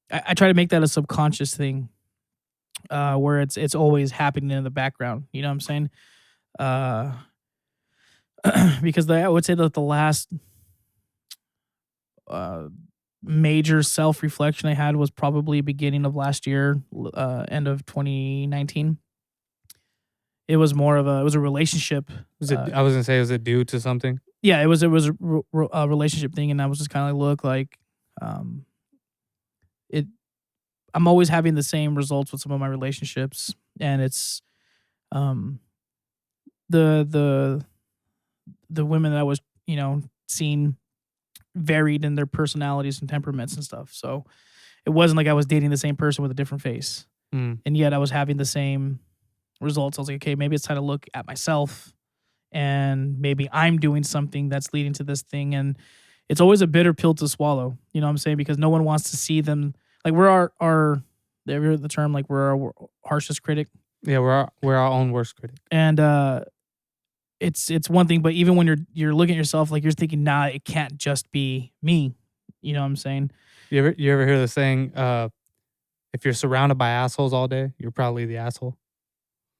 I try to make that a subconscious thing, where it's always happening in the background. You know what I'm saying? Uh, because I would say that the last uh, major self reflection I had was probably beginning of last year, end of 2019. It was it was a relationship. Was it? I was gonna say, was it due to something? Yeah, it was a relationship thing, and I was just kind of like, look, like, um, it. I'm always having the same results with some of my relationships, and it's um the the the women that I was seeing varied in their personalities and temperaments and stuff. So it wasn't like I was dating the same person with a different face, Mm. and yet I was having the same results. I was like, okay, maybe it's time to look at myself, and maybe I'm doing something that's leading to this thing. And it's always a bitter pill to swallow. You know what I'm saying? Because no one wants to see them. Like, we're our they the term, like, we're our harshest critic. Yeah, we're our own worst critic. And it's one thing, but even when you're looking at yourself, like, you're thinking, nah, it can't just be me. You know what I'm saying? You ever hear the saying, if you're surrounded by assholes all day, you're probably the asshole?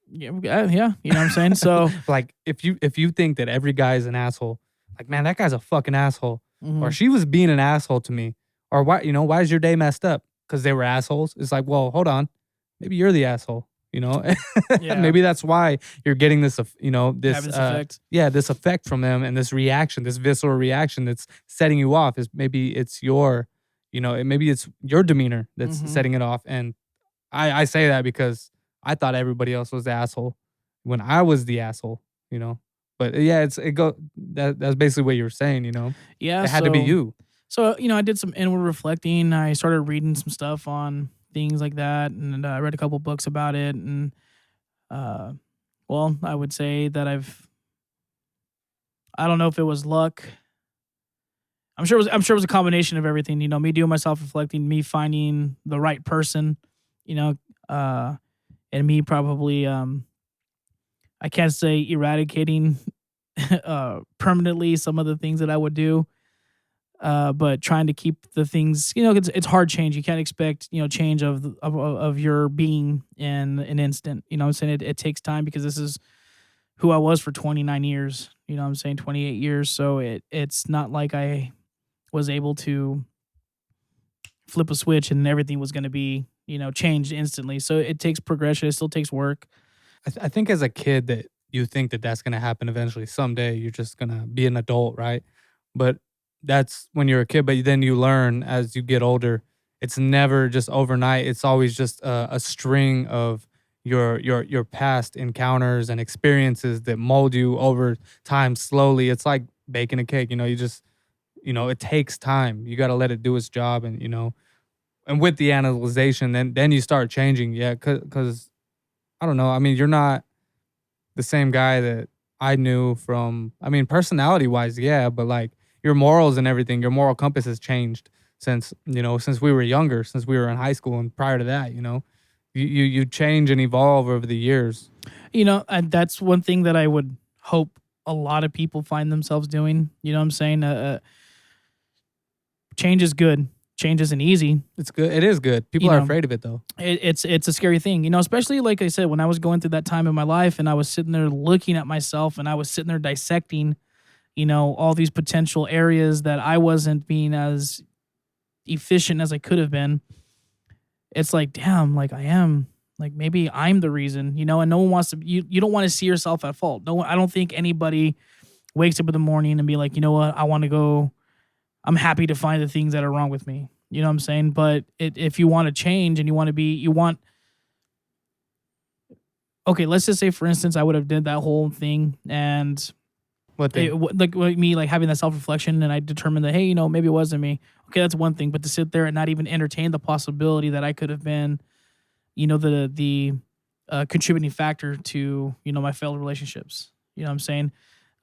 Yeah, yeah. You know what I'm saying? So, Like if you think that every guy is an asshole, like, man, that guy's a fucking asshole, or mhm, she was being an asshole to me, or why is your day messed up? Because they were assholes. It's like, well, hold on, maybe you're the asshole. yeah, Maybe that's why you're getting this, have this, this effect. yeah, this effect from them and this reaction, this visceral reaction that's setting you off. Is maybe it's your, maybe it's your demeanor that's Hmm. setting it off. And I say that because I thought everybody else was the asshole when I was the asshole, you know? But yeah, that's basically what you were saying, Yeah. It had to be So, you. I did some inward reflecting. I started reading some stuff on things like that, and I read a couple books about it. And uh, well, I would say that I don't know if it was luck. I'm sure it was a combination of everything. Me doing my self reflecting, me finding the right person. You know, uh, and me probably I can't say eradicating permanently some of the things that I would do, but trying to keep the things. It's hard change. You can't expect change of your being in an instant. I'm saying it takes time because this is who I was for 29 years. I'm saying 28 years. So it's not like I was able to flip a switch and everything was going to be changed instantly. So it takes progression. It still takes work. I think as a kid that you think that that's gonna happen eventually. Someday you're just gonna be an adult, right? But that's when you're a kid. But then you learn as you get older. It's never just overnight. It's always just a string of your past encounters and experiences that mold you over time slowly. It's like baking a cake. You just it takes time. You got to let it do its job, and and with the analyzation, then you start changing. Yeah, because I don't know. I mean, you're not the same guy that I knew from, I mean, personality wise, yeah, but like your morals and everything, your moral compass has changed since we were younger, since we were in high school and prior to that, you change and evolve over the years. And that's one thing that I would hope a lot of people find themselves doing. You know what I'm saying? Change is good. Change isn't easy. It's good. It is good. People You are know, afraid of it though. it's a scary thing. Especially like I said, when I was going through that time in my life, and I was sitting there looking at myself, and I was sitting there dissecting, all these potential areas that I wasn't being as efficient as I could have been. It's like, damn, like I am, like maybe I'm the reason, and no one wants to. You don't want to see yourself at fault. No one. I don't think anybody wakes up in the morning and be like, you know what, I want to go. I'm happy to find the things that are wrong with me. You know what I'm saying? But if you want to change and okay, let's just say for instance, I would have did that whole thing, and What thing? like me, like having that self reflection, and I determined that, hey, maybe it wasn't me. Okay, that's one thing. But to sit there and not even entertain the possibility that I could have been, the contributing factor to my failed relationships. You know what I'm saying?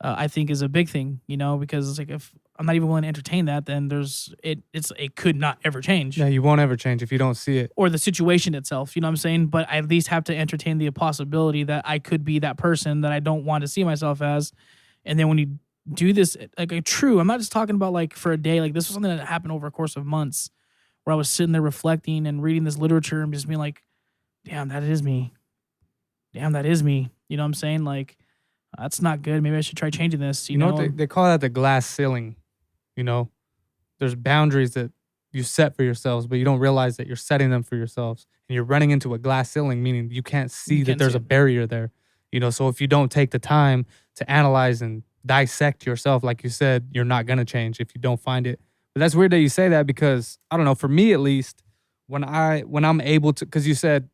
I think is a big thing. Because it's like, if I'm not even willing to entertain that, then it could not ever change. Yeah, you won't ever change if you don't see it. Or the situation itself, you know what I'm saying? But I at least have to entertain the possibility that I could be that person that I don't want to see myself as. And then when you do this, like I'm not just talking about like for a day. Like, this was something that happened over a course of months, where I was sitting there reflecting and reading this literature and just being like, damn, that is me. Damn, that is me. You know what I'm saying? Like, that's not good. Maybe I should try changing this. You know what they call that, the glass ceiling. You know, there's boundaries that you set for yourselves, but you don't realize that you're setting them for yourselves. And you're running into a glass ceiling, meaning you can't see You that can't there's see a it. barrier there. So if you don't take the time to analyze and dissect yourself, like you said, you're not gonna change if you don't find it. But that's weird that you say that, because I don't know, for me at least, when I'm able to, because you said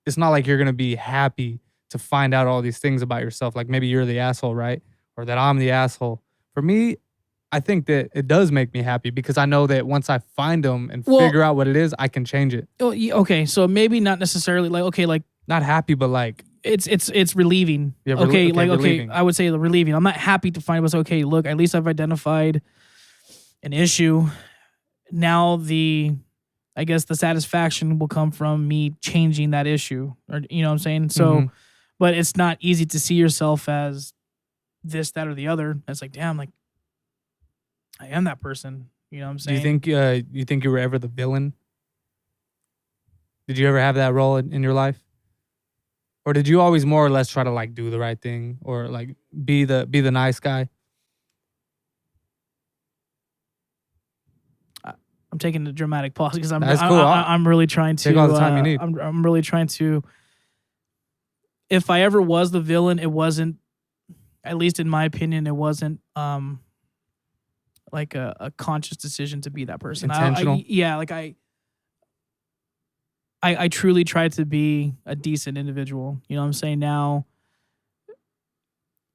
it's not like you're gonna be happy to find out all these things about yourself. Like maybe you're the asshole, right? Or that I'm the asshole. For me, I think that it does make me happy, because I know that once I find them and Well, figure out what it is, I can change it. okay, so maybe not necessarily like, okay, like Not happy, but like, it's relieving. yeah, Okay, like, okay, relieving. I would say relieving. I'm not happy to find, but okay, look, at least I've identified an issue. Now I guess the satisfaction will come from me changing that issue, or you know what I'm saying. So, Mhm. but it's not easy to see yourself as this, that, or the other. And it's like, damn, like I am that person. You know what I'm Do saying? you think you were ever the villain? Did you ever have that role in your life? Or did you always more or less try to like do the right thing or like be the nice guy? I'm taking a dramatic pause because That's cool. I'm really trying to Take all the time you need. I'm really trying to. If I ever was the villain, it wasn't, at least in my opinion, it wasn't like a conscious decision to be that person. Intentional? Yeah, like I truly tried to be a decent individual. You know what I'm saying? Now,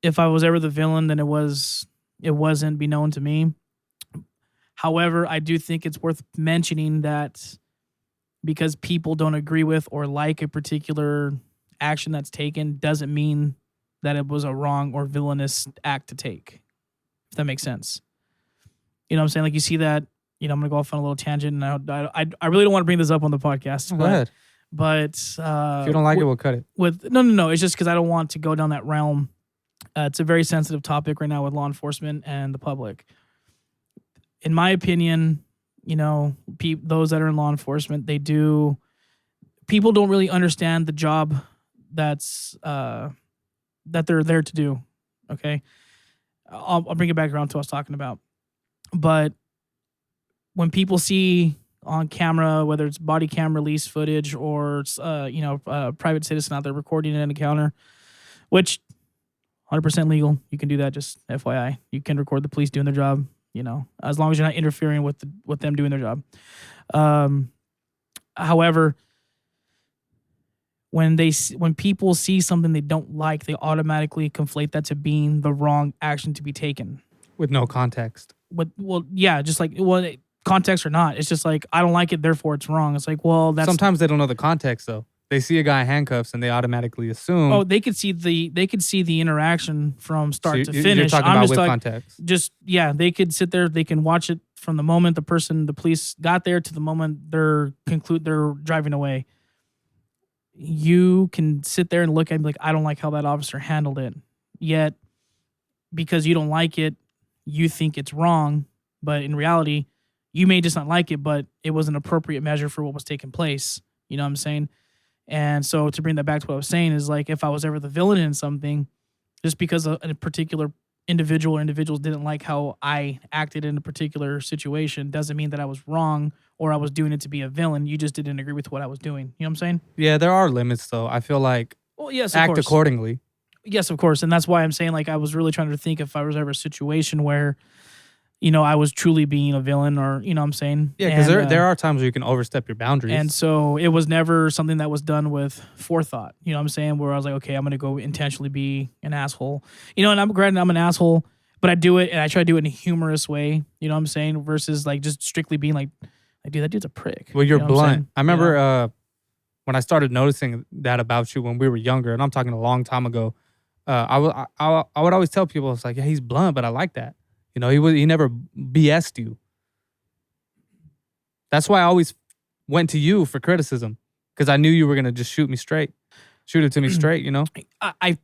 if I was ever the villain, then it wasn't be known to me. However, I do think it's worth mentioning that because people don't agree with or like a particular action that's taken doesn't mean that it was a wrong or villainous act to take. If that makes sense. You know what I'm saying? Like you see that, you know, I'm going to go off on a little tangent and I really don't want to bring this up on the podcast. Go ahead. But if you don't like it, we'll cut it. No. It's just because I don't want to go down that realm. It's a very sensitive topic right now with law enforcement and the public. In my opinion, you know, those that are in law enforcement, people don't really understand the job that's that they're there to do. Okay, I'll bring it back around to what I was talking about. But when people see on camera, whether it's body cam release footage or it's a private citizen out there recording an encounter, which 100% legal, you can do that. Just FYI, you can record the police doing their job. You know, as long as you're not interfering with them doing their job. However, when people see something they don't like, they automatically conflate that to being the wrong action to be taken with no context. Just like context or not, it's just like I don't like it, therefore it's wrong. It's like, well, that's sometimes they don't know the context though. They see a guy in handcuffs and they automatically assume. Oh, they could see the interaction from start to finish. You're talking about with context. They could sit there. They can watch it from the moment the police got there to the moment they're driving away. You can sit there and look at it and be like, I don't like how that officer handled it. Yet, because you don't like it, you think it's wrong. But in reality, you may just not like it, but it was an appropriate measure for what was taking place. You know what I'm saying? And so to bring that back to what I was saying is like if I was ever the villain in something, just because a particular individual or individuals didn't like how I acted in a particular situation doesn't mean that I was wrong or I was doing it to be a villain. You just didn't agree with what I was doing. You know what I'm saying? Yeah, there are limits though. I feel like yes, act accordingly. Yes, of course. And that's why I'm saying like I was really trying to think if I was ever a situation where you know, I was truly being a villain or, you know what I'm saying? Yeah, because there are times where you can overstep your boundaries. And so it was never something that was done with forethought, you know what I'm saying? Where I was like, okay, I'm going to go intentionally be an asshole. You know, and I'm an asshole, but I do it and I try to do it in a humorous way, you know what I'm saying? Versus like just strictly being like dude, that dude's a prick. Well, you're blunt. I remember Yeah. When I started noticing that about you when we were younger, and I'm talking a long time ago, I would always tell people, it's like, yeah, he's blunt, but I like that. You know, he never BS'd you. That's why I always went to you for criticism, because I knew you were gonna just shoot it to me straight. You know, I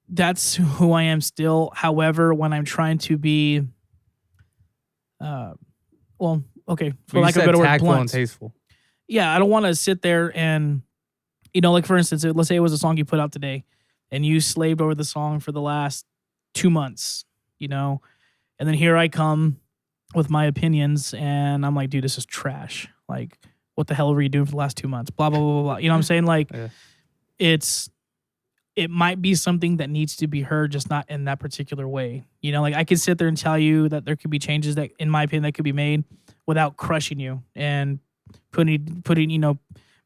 that's who I am still. However, when I'm trying to be, for lack of a better word, tactful blunt and tasteful. Yeah, I don't want to sit there and, you know, like for instance, let's say it was a song you put out today, and you slaved over the song for the last 2 months. You know, and then here I come with my opinions and I'm like, dude, this is trash. Like, what the hell were you doing for the last 2 months? Blah, blah, blah, blah, blah. You know what I'm saying? Like, it might be something that needs to be heard, just not in that particular way. You know, like I could sit there and tell you that there could be changes that, in my opinion, that could be made without crushing you and putting, you know,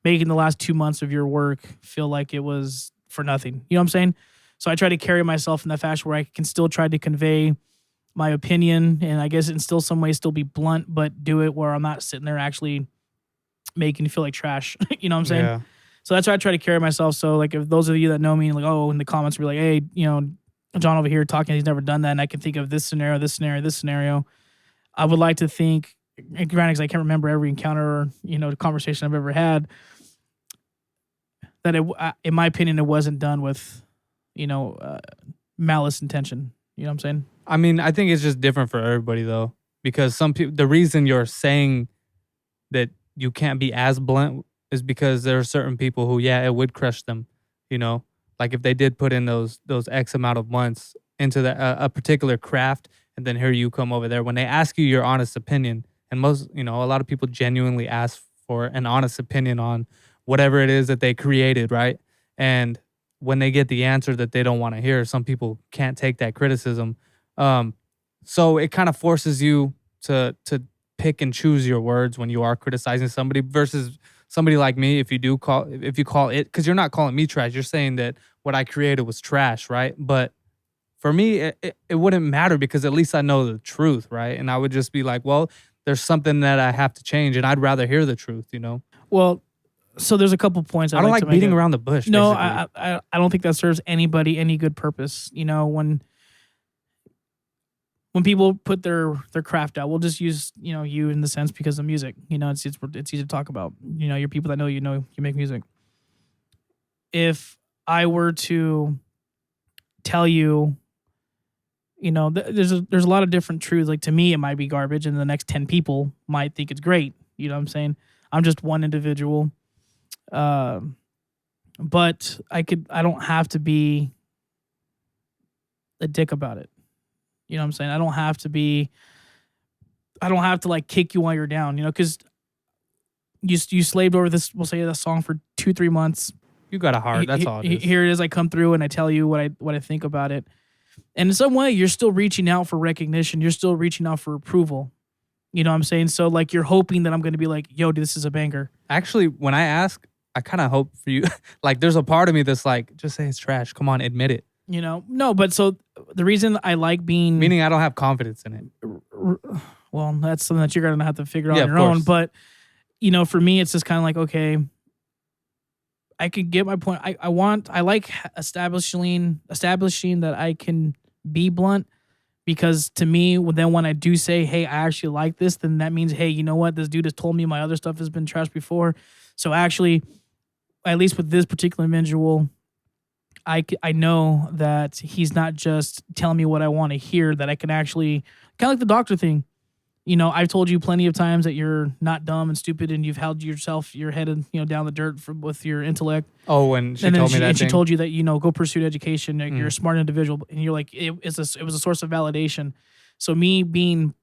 making the last 2 months of your work feel like it was for nothing. You know what I'm saying? So I try to carry myself in that fashion where I can still try to convey my opinion and I guess in still some ways still be blunt, but do it where I'm not sitting there actually making you feel like trash. You know what I'm saying? Yeah. So that's why I try to carry myself. So like if those of you that know me, like, oh, in the comments be like, hey, you know, John over here talking, he's never done that. And I can think of this scenario, this scenario, this scenario. I would like to think, and granted, 'cause I can't remember every encounter or, you know, the conversation I've ever had, that in my opinion, it wasn't done with, you know, malice intention. You know what I'm saying? I mean, I think it's just different for everybody though, because some people, the reason you're saying that you can't be as blunt is because there are certain people who, yeah, it would crush them, you know, like if they did put in those X amount of months into a particular craft, and then here you come over there when they ask you your honest opinion, and most, you know, a lot of people genuinely ask for an honest opinion on whatever it is that they created, right? And when they get the answer that they don't want to hear, some people can't take that criticism. Um, so it kind of forces you to pick and choose your words when you are criticizing somebody versus somebody like me. If you call it, because you're not calling me trash, you're saying that what I created was trash, right? But for me, it wouldn't matter because at least I know the truth, right? And I would just be like, well, there's something that I have to change, and I'd rather hear the truth, you know? Well, so there's a couple points I don't like to beating make. around the bush. No, basically. I don't think that serves anybody any good purpose. You know, when people put their craft out, we'll just use, you know, you in the sense because of music. You know, it's easy to talk about. You know, your people that know you make music. If I were to tell you, you know, there's a lot of different truths. Like to me, it might be garbage, and the next 10 people might think it's great. You know what I'm saying? I'm just one individual, but I don't have to be a dick about it. You know what I'm saying? I don't have to like kick you while you're down, you know, because you slaved over this, we'll say, the song for 2-3 months. You got a heart. That's all it is. Here it is. I come through and I tell you what I think about it. And in some way, you're still reaching out for recognition. You're still reaching out for approval. You know what I'm saying? So like you're hoping that I'm going to be like, yo, dude, this is a banger. Actually, when I ask, I kind of hope for you. Like there's a part of me that's like, just say it's trash. Come on, admit it. You know? No, but so the reason I like being... Meaning I don't have confidence in it. Well, that's something that you're going to have to figure out on your course. own. But, you know, for me, it's just kind of like, okay, I could get my point. I like establishing that I can be blunt, because to me, then when I do say, hey, I actually like this, then that means, hey, you know what? This dude has told me my other stuff has been trashed before. So actually, at least with this particular individual, I know that he's not just telling me what I want to hear, that I can actually, kind of like the doctor thing. You know, I've told you plenty of times that you're not dumb and stupid, and you've held your head, you know, down the dirt with your intellect. Oh, when she told me that, she told you that, you know, go pursue education. You're a smart individual, and you're like, it was a source of validation. So me being,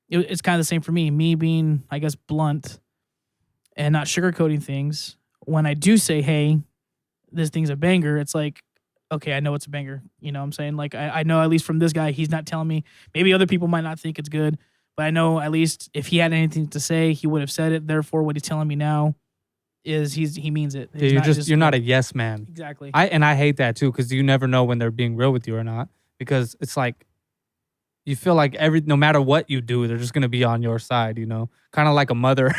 it's kind of the same for me. Me being, I guess, blunt and not sugarcoating things. When I do say, hey, this thing's a banger, it's like, okay, I know it's a banger. You know what I'm saying? Like I know, at least from this guy, he's not telling me. Maybe other people might not think it's good, but I know at least if he had anything to say, he would have said it. Therefore, what he's telling me now is he means it. Yeah, you're not a yes man. Exactly. I hate that too, because you never know when they're being real with you or not. Because it's like you feel like no matter what you do, they're just gonna be on your side, you know? Kind of like a mother.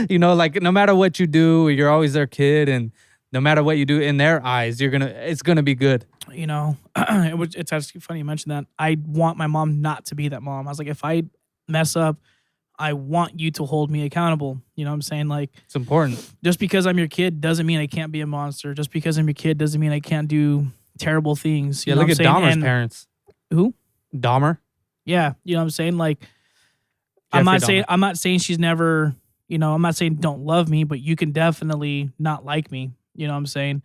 You know, like no matter what you do, you're always their kid, and no matter what you do in their eyes, it's gonna be good. You know, it's actually funny you mentioned that. I want my mom not to be that mom. I was like, if I mess up, I want you to hold me accountable. You know what I'm saying? Like, it's important. Just because I'm your kid doesn't mean I can't be a monster. Just because I'm your kid doesn't mean I can't do terrible things. You know look at Dahmer's parents. Who? Dahmer. Yeah, you know what I'm saying? Like, Jeffrey I'm not saying she's never, you know, I'm not saying don't love me, but you can definitely not like me. You know what I'm saying?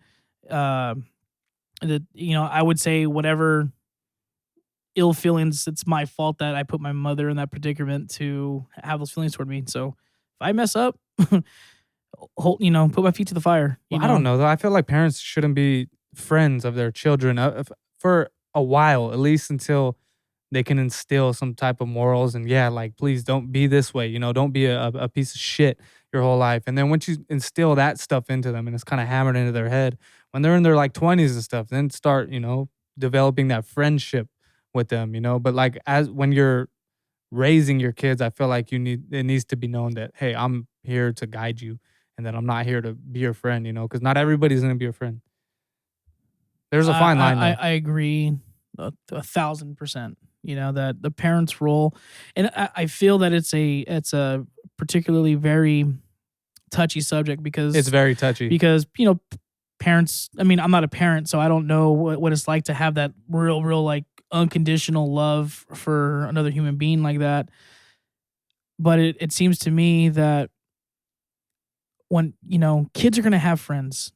You know, I would say whatever ill feelings, it's my fault that I put my mother in that predicament to have those feelings toward me. So if I mess up, put my feet to the fire. I don't know though. I feel like parents shouldn't be friends of their children for a while, at least until they can instill some type of morals. And yeah, like, please don't be this way. You know, don't be a piece of shit your whole life. And then once you instill that stuff into them and it's kind of hammered into their head, when they're in their like 20s and stuff, then start, you know, developing that friendship with them, you know. But like when you're raising your kids, I feel like it needs to be known that, hey, I'm here to guide you, and that I'm not here to be your friend, you know, because not everybody's gonna be your friend. There's a fine line. I agree 1,000%. You know, that the parents' role, and I feel that it's a particularly very touchy subject, because it's very touchy. Because, you know, parents, I mean, I'm not a parent, so I don't know what it's like to have that real like unconditional love for another human being like that. But it seems to me that when, kids are going to have friends,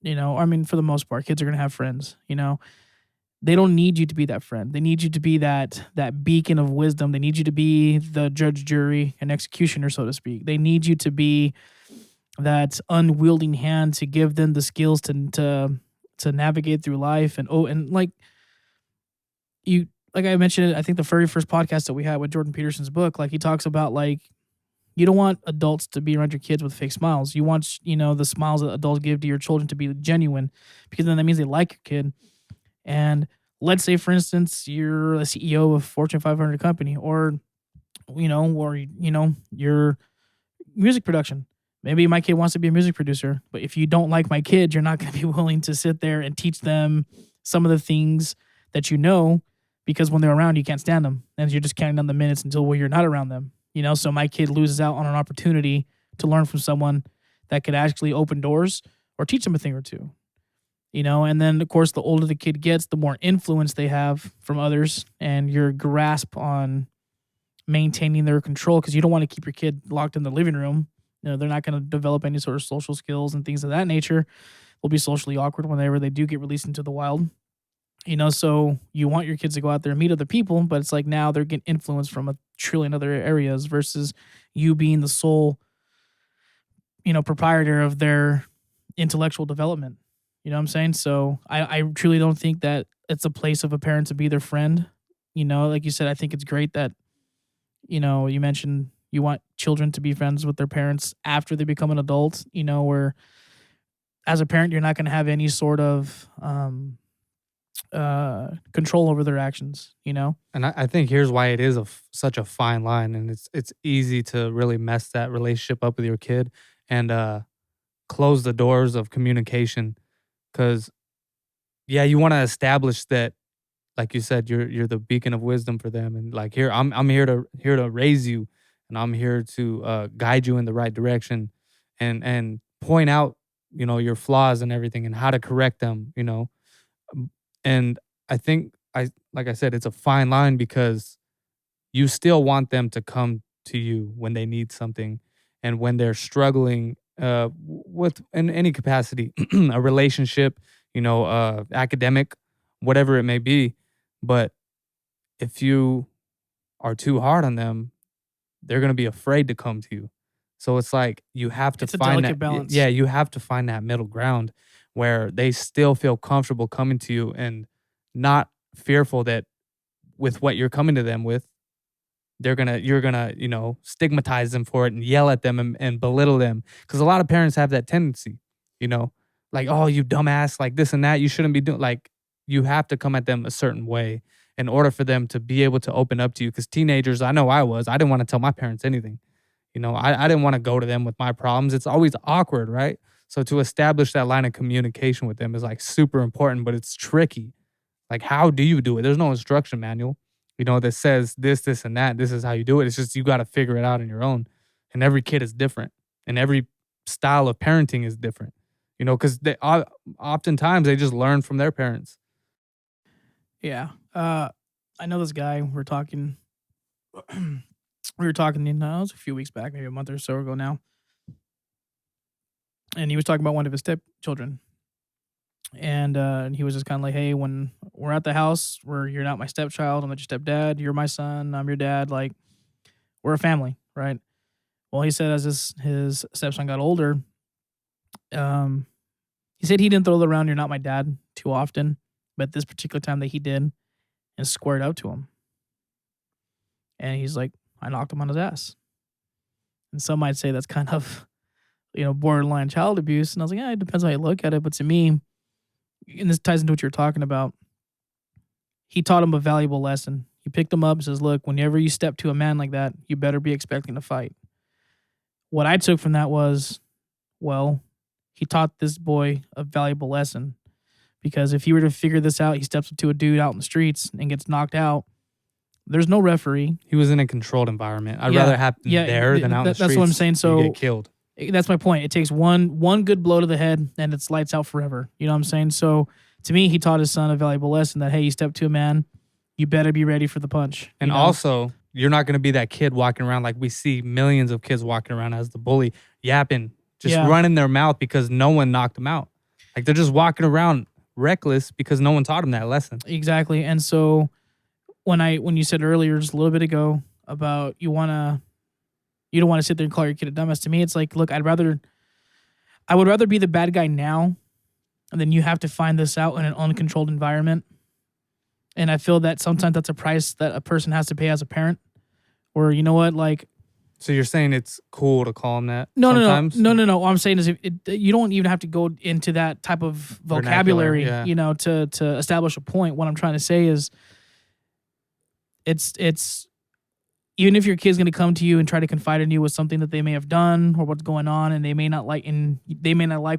I mean, for the most part, kids are going to have friends. They don't need you to be that friend. They need you to be that beacon of wisdom. They need you to be the judge, jury, and executioner, so to speak. They need you to be that unwielding hand to give them the skills to navigate through life. And like you, like I mentioned, I think the very first podcast that we had with Jordan Peterson's book, like he talks about like you don't want adults to be around your kids with fake smiles. You want the smiles that adults give to your children to be genuine, because then that means they like your kid. And let's say, for instance, you're a CEO of a Fortune 500 company, or your music production. Maybe my kid wants to be a music producer, but if you don't like my kid, you're not going to be willing to sit there and teach them some of the things that because when they're around, you can't stand them, and you're just counting down the minutes until you're not around them. So my kid loses out on an opportunity to learn from someone that could actually open doors or teach them a thing or two. And then of course, the older the kid gets, the more influence they have from others, and your grasp on maintaining their control, because you don't want to keep your kid locked in the living room. They're not going to develop any sort of social skills and things of that nature. They'll be socially awkward whenever they do get released into the wild. So you want your kids to go out there and meet other people, but it's like now they're getting influence from a trillion other areas versus you being the sole, proprietor of their intellectual development. You know what I'm saying? So I truly don't think that it's a place of a parent to be their friend. Like you said, I think it's great that, you mentioned you want children to be friends with their parents after they become an adult, where as a parent, you're not going to have any sort of control over their actions, And I think here's why it is such a fine line, and it's easy to really mess that relationship up with your kid and close the doors of communication. Because yeah, you want to establish that, like you said, you're the beacon of wisdom for them, and like I'm here to raise you, and I'm here to guide you in the right direction, and point out your flaws and everything and how to correct them. And I think like I said, it's a fine line because you still want them to come to you when they need something and when they're struggling with in any capacity, a relationship, academic, whatever it may be. But if you are too hard on them, they're going to be afraid to come to you. So it's like you have to it's a find delicate that balance. yeah, you have to find that middle ground where they still feel comfortable coming to you and not fearful that with what you're coming to them with, you're gonna, stigmatize them for it and yell at them and belittle them. Because a lot of parents have that tendency, like, oh, you dumbass, like this and that. You shouldn't be doing like you have to come at them a certain way in order for them to be able to open up to you. Because teenagers, I know I didn't want to tell my parents anything. I didn't want to go to them with my problems. It's always awkward, right? So to establish that line of communication with them is like super important, but it's tricky. Like, how do you do it? There's no instruction manual, that says this, and that. This is how you do it. It's just you got to figure it out on your own. And every kid is different, and every style of parenting is different. Because they oftentimes they just learn from their parents. Yeah. I know this guy. We're talking. We were talking, it was a few weeks back, maybe a month or so ago now. And he was talking about one of his stepchildren. And he was just kind of like, hey, when we're at the house where you're not my stepchild, I'm not your stepdad, you're my son, I'm your dad, like, we're a family, right? Well, he said as his stepson got older, he said he didn't throw it around, you're not my dad, too often. But this particular time that he did, and squared up to him. And he's like, I knocked him on his ass. And some might say that's kind of, borderline child abuse. And I was like, yeah, it depends how you look at it. But to me, and this ties into what you're talking about, he taught him a valuable lesson. He picked him up and says, look, whenever you step to a man like that, you better be expecting to fight. What I took from that was, well, he taught this boy a valuable lesson. Because if he were to figure this out, he steps up to a dude out in the streets and gets knocked out. There's no referee. He was in a controlled environment. I'd rather happen there than out in the streets. That's what I'm saying. So you get killed. That's my point. It takes one good blow to the head and it's lights out forever. You know what I'm saying? So to me, he taught his son a valuable lesson that, hey, you step to a man, you better be ready for the punch. And also, you're not going to be that kid walking around like we see millions of kids walking around as the bully, yapping, just running their mouth because no one knocked them out. Like they're just walking around reckless because no one taught them that lesson. Exactly. And so when you said earlier, just a little bit ago, about you don't want to sit there and call your kid a dumbass. To me, it's like, look, I would rather be the bad guy now, and then you have to find this out in an uncontrolled environment. And I feel that sometimes that's a price that a person has to pay as a parent. Or you know what, like. So you're saying it's cool to call them that? No. What I'm saying is, you don't even have to go into that type of vocabulary, to establish a point. What I'm trying to say is, it's even if your kid's going to come to you and try to confide in you with something that they may have done or what's going on, and they may not like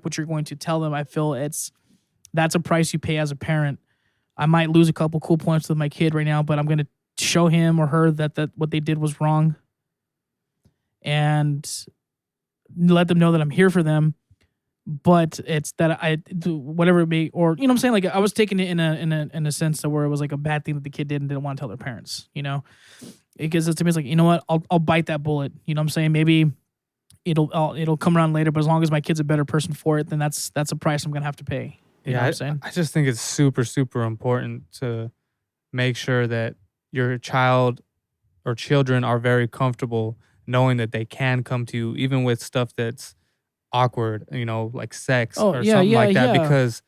what you're going to tell them. I feel that's a price you pay as a parent. I might lose a couple cool points with my kid right now, but I'm going to show him or her that what they did was wrong, and let them know that I'm here for them. But it's that I do whatever it may, or you know what I'm saying, like I was taking it in a sense to where it was like a bad thing that the kid did and didn't want to tell their parents, Because to me, it's like, you know what, I'll bite that bullet. You know what I'm saying? Maybe it'll come around later, but as long as my kid's a better person for it, then that's a price I'm gonna have to pay. You know what I'm saying? I just think it's super, super important to make sure that your child or children are very comfortable knowing that they can come to you, even with stuff that's awkward, like sex or something like that. Yeah. Because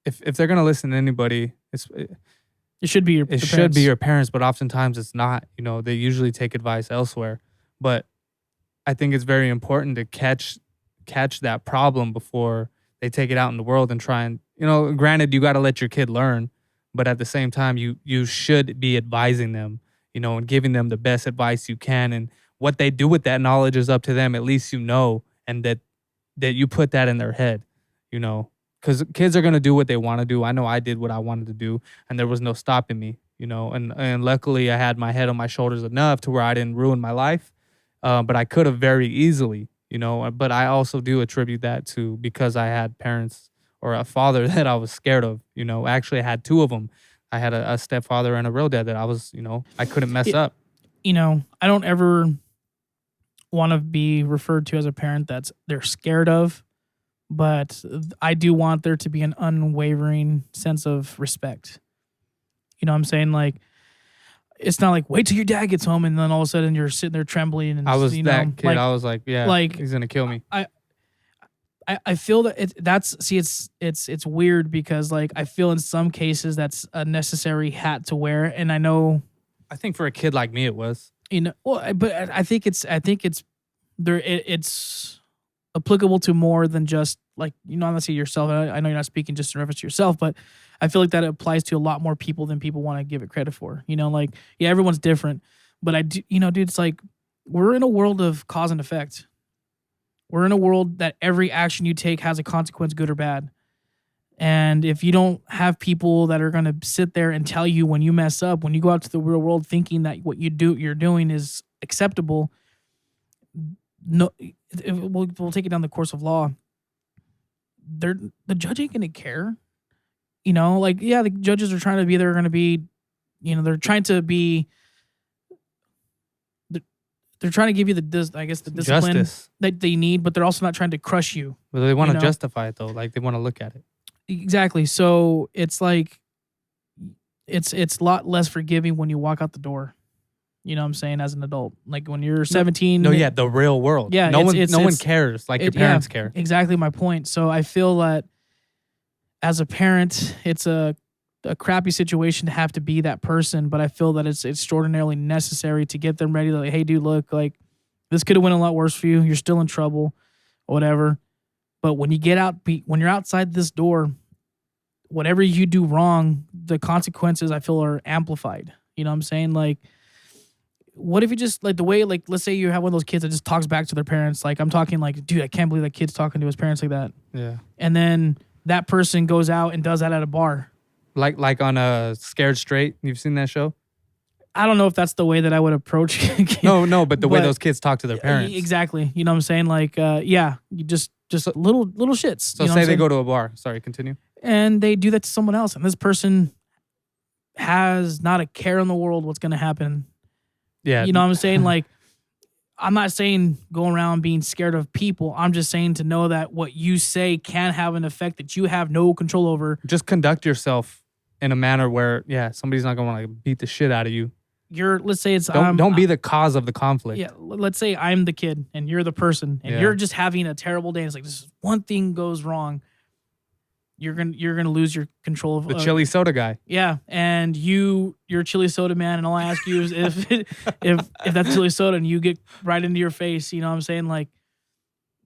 if they're gonna listen to anybody, it should be your parents, but oftentimes it's not. They usually take advice elsewhere. But I think it's very important to catch that problem before they take it out in the world and try and, granted, you got to let your kid learn, but at the same time, you should be advising them, and giving them the best advice you can. And what they do with that knowledge is up to them. At least and that you put that in their head, because kids are going to do what they want to do. I know I did what I wanted to do, and there was no stopping me, and luckily I had my head on my shoulders enough to where I didn't ruin my life. But I could have very easily, but I also do attribute that to because I had parents or a father that I was scared of, actually I had two of them. I had a stepfather and a real dad that I was, I couldn't mess up. I don't ever want to be referred to as a parent they're scared of, but I do want there to be an unwavering sense of respect. You know what I'm saying? Like, it's not like, wait till your dad gets home and then all of a sudden you're sitting there trembling. And I was that kid. Like, I was like, yeah, like, he's going to kill me. I feel that it's weird because like I feel in some cases that's a necessary hat to wear. And I think for a kid like me, it was, but I think it's applicable to more than just like, I'm not saying yourself. I know you're not speaking just in reference to yourself, but I feel like that applies to a lot more people than people want to give it credit for. Like, yeah, everyone's different, but I do, dude, it's like we're in a world of cause and effect. We're in a world that every action you take has a consequence, good or bad. And if you don't have people that are going to sit there and tell you when you mess up, when you go out to the real world thinking that what you're doing is acceptable, no, we'll take it down the course of law. The judge ain't gonna care, like, yeah, the judges are trying to be, they're going to be, they're trying to be, they're trying to give you the discipline justice that they need, but they're also not trying to crush you. But they want to justify it though. Like they want to look at it. Exactly. So it's like, it's a lot less forgiving when you walk out the door. You know what I'm saying? As an adult, like when you're 17. No, yeah, the real world. Yeah, no one cares like your parents care. Exactly my point. So I feel that as a parent, it's a crappy situation to have to be that person, but I feel that it's extraordinarily necessary to get them ready. Like, hey, dude, look, like this could have went a lot worse for you. You're still in trouble, or whatever. But when you get out, when you're outside this door, whatever you do wrong, the consequences I feel are amplified. You know what I'm saying? Like, what if you just, like, the way, like, let's say you have one of those kids that just talks back to their parents. Like, I'm talking like, dude, I can't believe that kid's talking to his parents like that. Yeah. And then that person goes out and does that at a bar. Like on a Scared Straight. You've seen that show? I don't know if that's the way that I would approach. No, but the way those kids talk to their parents. Exactly. You know what I'm saying? Like, yeah, you just little shits. So you know say they go to a bar. Sorry, continue. and they do that to someone else, and this person has not a care in the world what's going to happen. Yeah. You know what I'm saying? Like, I'm not saying go around being scared of people. I'm just saying to know that what you say can have an effect that you have no control over. Just conduct yourself in a manner where, somebody's not going to want to beat the shit out of you. Let's say it's don't be the cause of the conflict. Yeah, let's say I'm the kid and you're the person, and you're just having a terrible day. It's like this one thing goes wrong, you're gonna lose your control of the chili soda guy. Yeah, and you're a chili soda man, and all I ask you is if that's chili soda, and you get right into your face. You know what I'm saying? Like,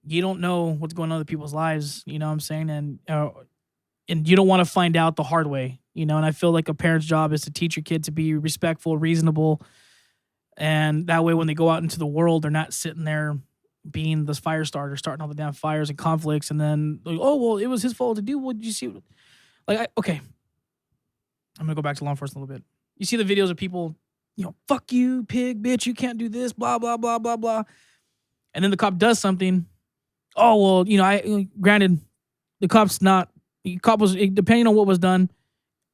you don't know what's going on in other people's lives. You know what I'm saying? And you don't want to find out the hard way. You know, and I feel like a parent's job is to teach your kid to be respectful, reasonable, and that way when they go out into the world, they're not sitting there being this fire starter, starting all the damn fires and conflicts, and then, like, oh, well, it was his fault to do. What did you see? Like, okay, I'm going to go back to law enforcement a little bit. You see the videos of people, fuck you, pig, bitch, you can't do this, blah, blah, blah, blah, blah. And then the cop does something. Oh, well, granted, the cop was, depending on what was done,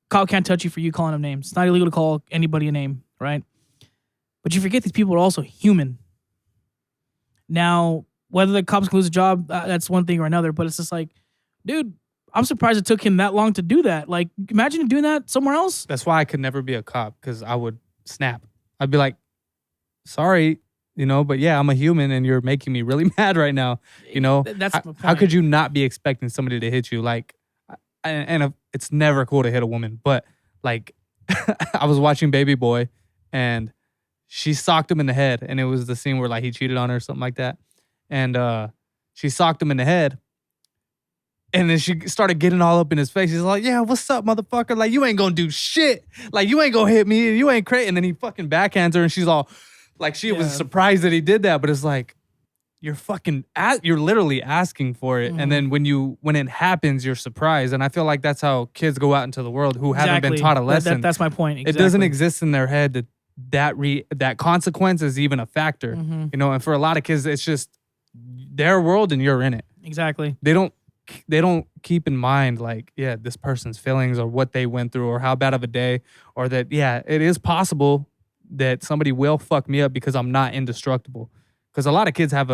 cop can't touch you for you calling him names. It's not illegal to call anybody a name, right? But you forget these people are also human. Now, whether the cops can lose a job, that's one thing or another. But it's just like, dude, I'm surprised it took him that long to do that. Like, imagine him doing that somewhere else. That's why I could never be a cop, because I would snap. I'd be like, sorry, but yeah, I'm a human and you're making me really mad right now. That's my point. How could you not be expecting somebody to hit you? Like, and it's never cool to hit a woman, but like, I was watching Baby Boy and she socked him in the head, and it was the scene where like he cheated on her or something like that. And she socked him in the head. And then she started getting all up in his face. He's like, yeah, what's up, motherfucker? Like, you ain't gonna do shit. Like, you ain't gonna hit me. You ain't crazy. And then he fucking backhands her, and she's all like, she was surprised that he did that. But it's like, you're literally asking for it. Mm-hmm. And then when it happens, you're surprised. And I feel like that's how kids go out into the world who haven't been taught a lesson. That's my point. Exactly. It doesn't exist in their head that consequence is even a factor. Mm-hmm. And for a lot of kids, it's just their world and you're in it. Exactly. They don't keep in mind, like, this person's feelings or what they went through or how bad of a day, or that, it is possible that somebody will fuck me up because I'm not indestructible. Because a lot of kids have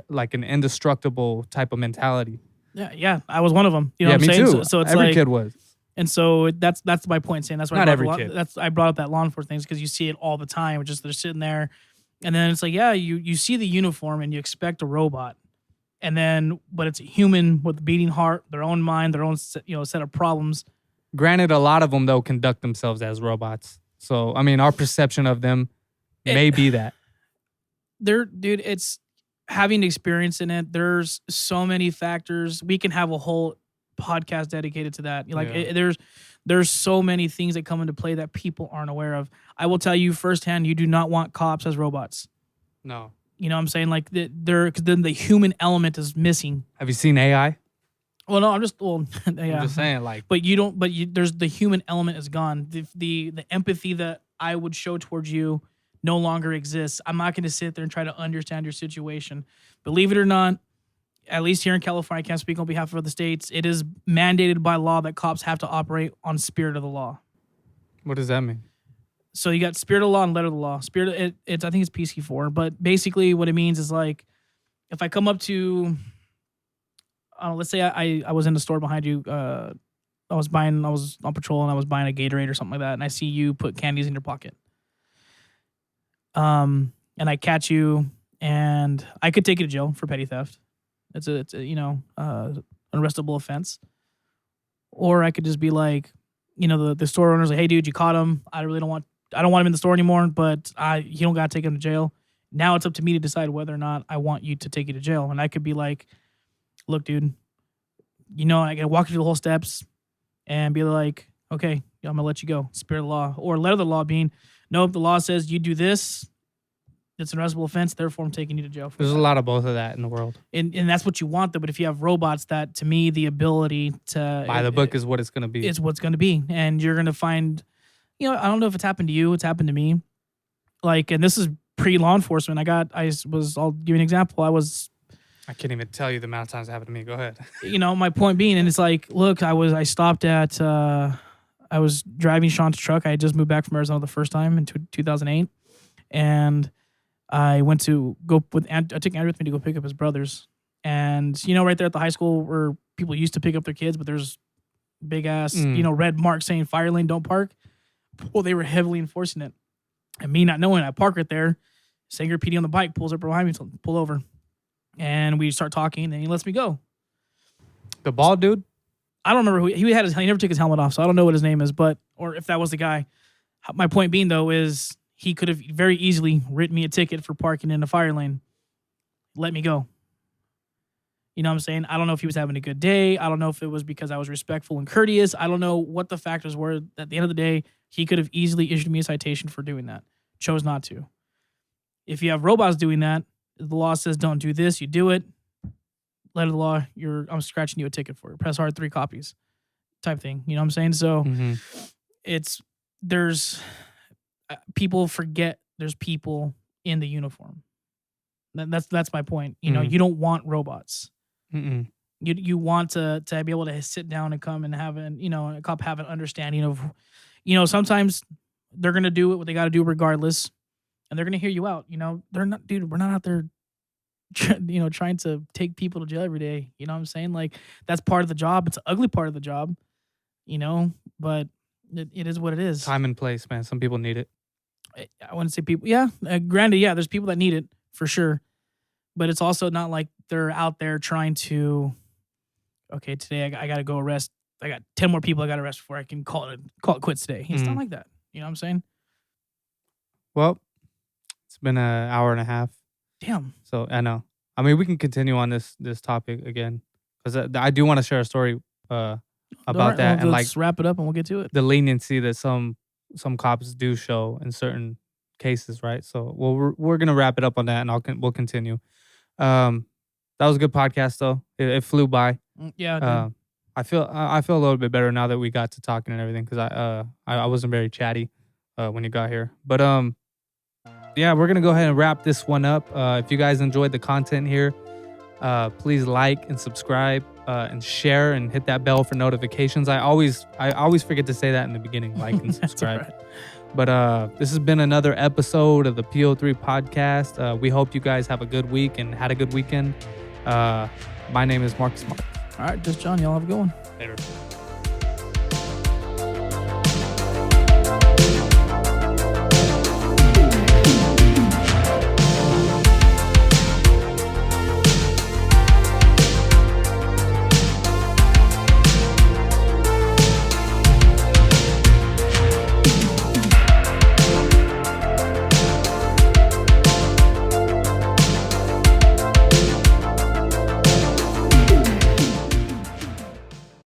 like an indestructible type of mentality. Yeah. I was one of them. You know what I'm me saying? Too. So it's every like, kid was. And so that's my point, saying that's why not every kid. I brought up that law enforcement things, because you see it all the time. Just they're sitting there, and then it's like, you see the uniform and you expect a robot. And then, but it's a human with a beating heart, their own mind, their own set of problems. Granted, a lot of them though conduct themselves as robots. So I mean, our perception of them may be that. Dude, it's having experience in it. There's so many factors. We can have a whole podcast dedicated to that. There's so many things that come into play that people aren't aware of. I will tell you firsthand, you do not want cops as robots. No. You know what I'm saying? Like, because then the human element is missing. Have you seen AI? Well, no, I'm just saying, like. But there's the human element is gone. The empathy that I would show towards you no longer exists. I'm not going to sit there and try to understand your situation. Believe it or not, at least here in California, I can't speak on behalf of other states, it is mandated by law that cops have to operate on spirit of the law. What does that mean? So you got spirit of the law and letter of the law. I think it's PC4, but basically what it means is, like, if I come up to, let's say I was in the store behind you, I was on patrol and I was buying a Gatorade or something like that, and I see you put candies in your pocket. And I catch you, and I could take you to jail for petty theft. It's a unarrestable offense. Or I could just be like, the store owner's like, hey dude, you caught him. I don't want him in the store anymore, but you don't gotta take him to jail. Now it's up to me to decide whether or not I want you to take you to jail. And I could be like, look, dude, I gotta walk you through the whole steps and be like, okay, I'm gonna let you go. Spirit of the law. Or letter of the law being, nope, the law says you do this, it's an arrestable offense, therefore I'm taking you to jail. There's a lot of both of that in the world. And that's what you want, though. But if you have robots, that, to me, the ability to... By the book is what it's going to be. It's what's going to be. And you're going to find... I don't know if it's happened to you. It's happened to me. Like, and this is pre-law enforcement. I'll give you an example. I can't even tell you the amount of times it happened to me. Go ahead. My point being, and it's like, look, I stopped at, I was driving Sean's truck. I had just moved back from Arizona the first time in 2008. And I went to I took Andrew with me to go pick up his brothers. And, right there at the high school where people used to pick up their kids, but there's big ass, red mark saying fire lane, don't park. Well, they were heavily enforcing it. And me not knowing, I park right there. Sanger PD on the bike pulls up behind me, so pull over. And we start talking, and he lets me go. The bald dude? I don't remember he never took his helmet off, so I don't know what his name is, or if that was the guy. My point being, though, is he could have very easily written me a ticket for parking in the fire lane. Let me go. You know what I'm saying? I don't know if he was having a good day. I don't know if it was because I was respectful and courteous. I don't know what the factors were. At the end of the day, he could have easily issued me a citation for doing that. Chose not to. If you have robots doing that, the law says don't do this, you do it. Letter of the law, I'm scratching you a ticket for it. Press hard, 3 copies type thing. You know what I'm saying? So there's people forget there's people in the uniform. That's my point. You don't want robots. You want to be able to sit down and come and have a cop have an understanding of, sometimes they're going to do what they got to do regardless. And they're going to hear you out. We're not out there, trying to take people to jail every day. You know what I'm saying? Like, that's part of the job. It's an ugly part of the job, but it is what it is. Time and place, man. Some people need it. I wouldn't say people. Yeah. Granted, yeah, there's people that need it for sure. But it's also not like they're out there trying to, okay, today I got to go arrest. I got 10 more people I got to arrest before I can call it quits today. It's not like that. You know what I'm saying? Well, it's been an hour and a half. Damn. So I know. I mean, we can continue on this topic again because I do want to share a story about that, and let's wrap it up and we'll get to it. The leniency that some cops do show in certain cases, right? So we're gonna wrap it up on that, and we'll continue. That was a good podcast, though. It flew by. Yeah. I feel a little bit better now that we got to talking and everything because I wasn't very chatty when you got here, but yeah, we're going to go ahead and wrap this one up. If you guys enjoyed the content here, please like and subscribe and share and hit that bell for notifications. I always forget to say that in the beginning, like and subscribe. Right. But this has been another episode of the PO3 Podcast. We hope you guys have a good week and had a good weekend. My name is Marcus Mark. All right, just John. Y'all have a good one. Later.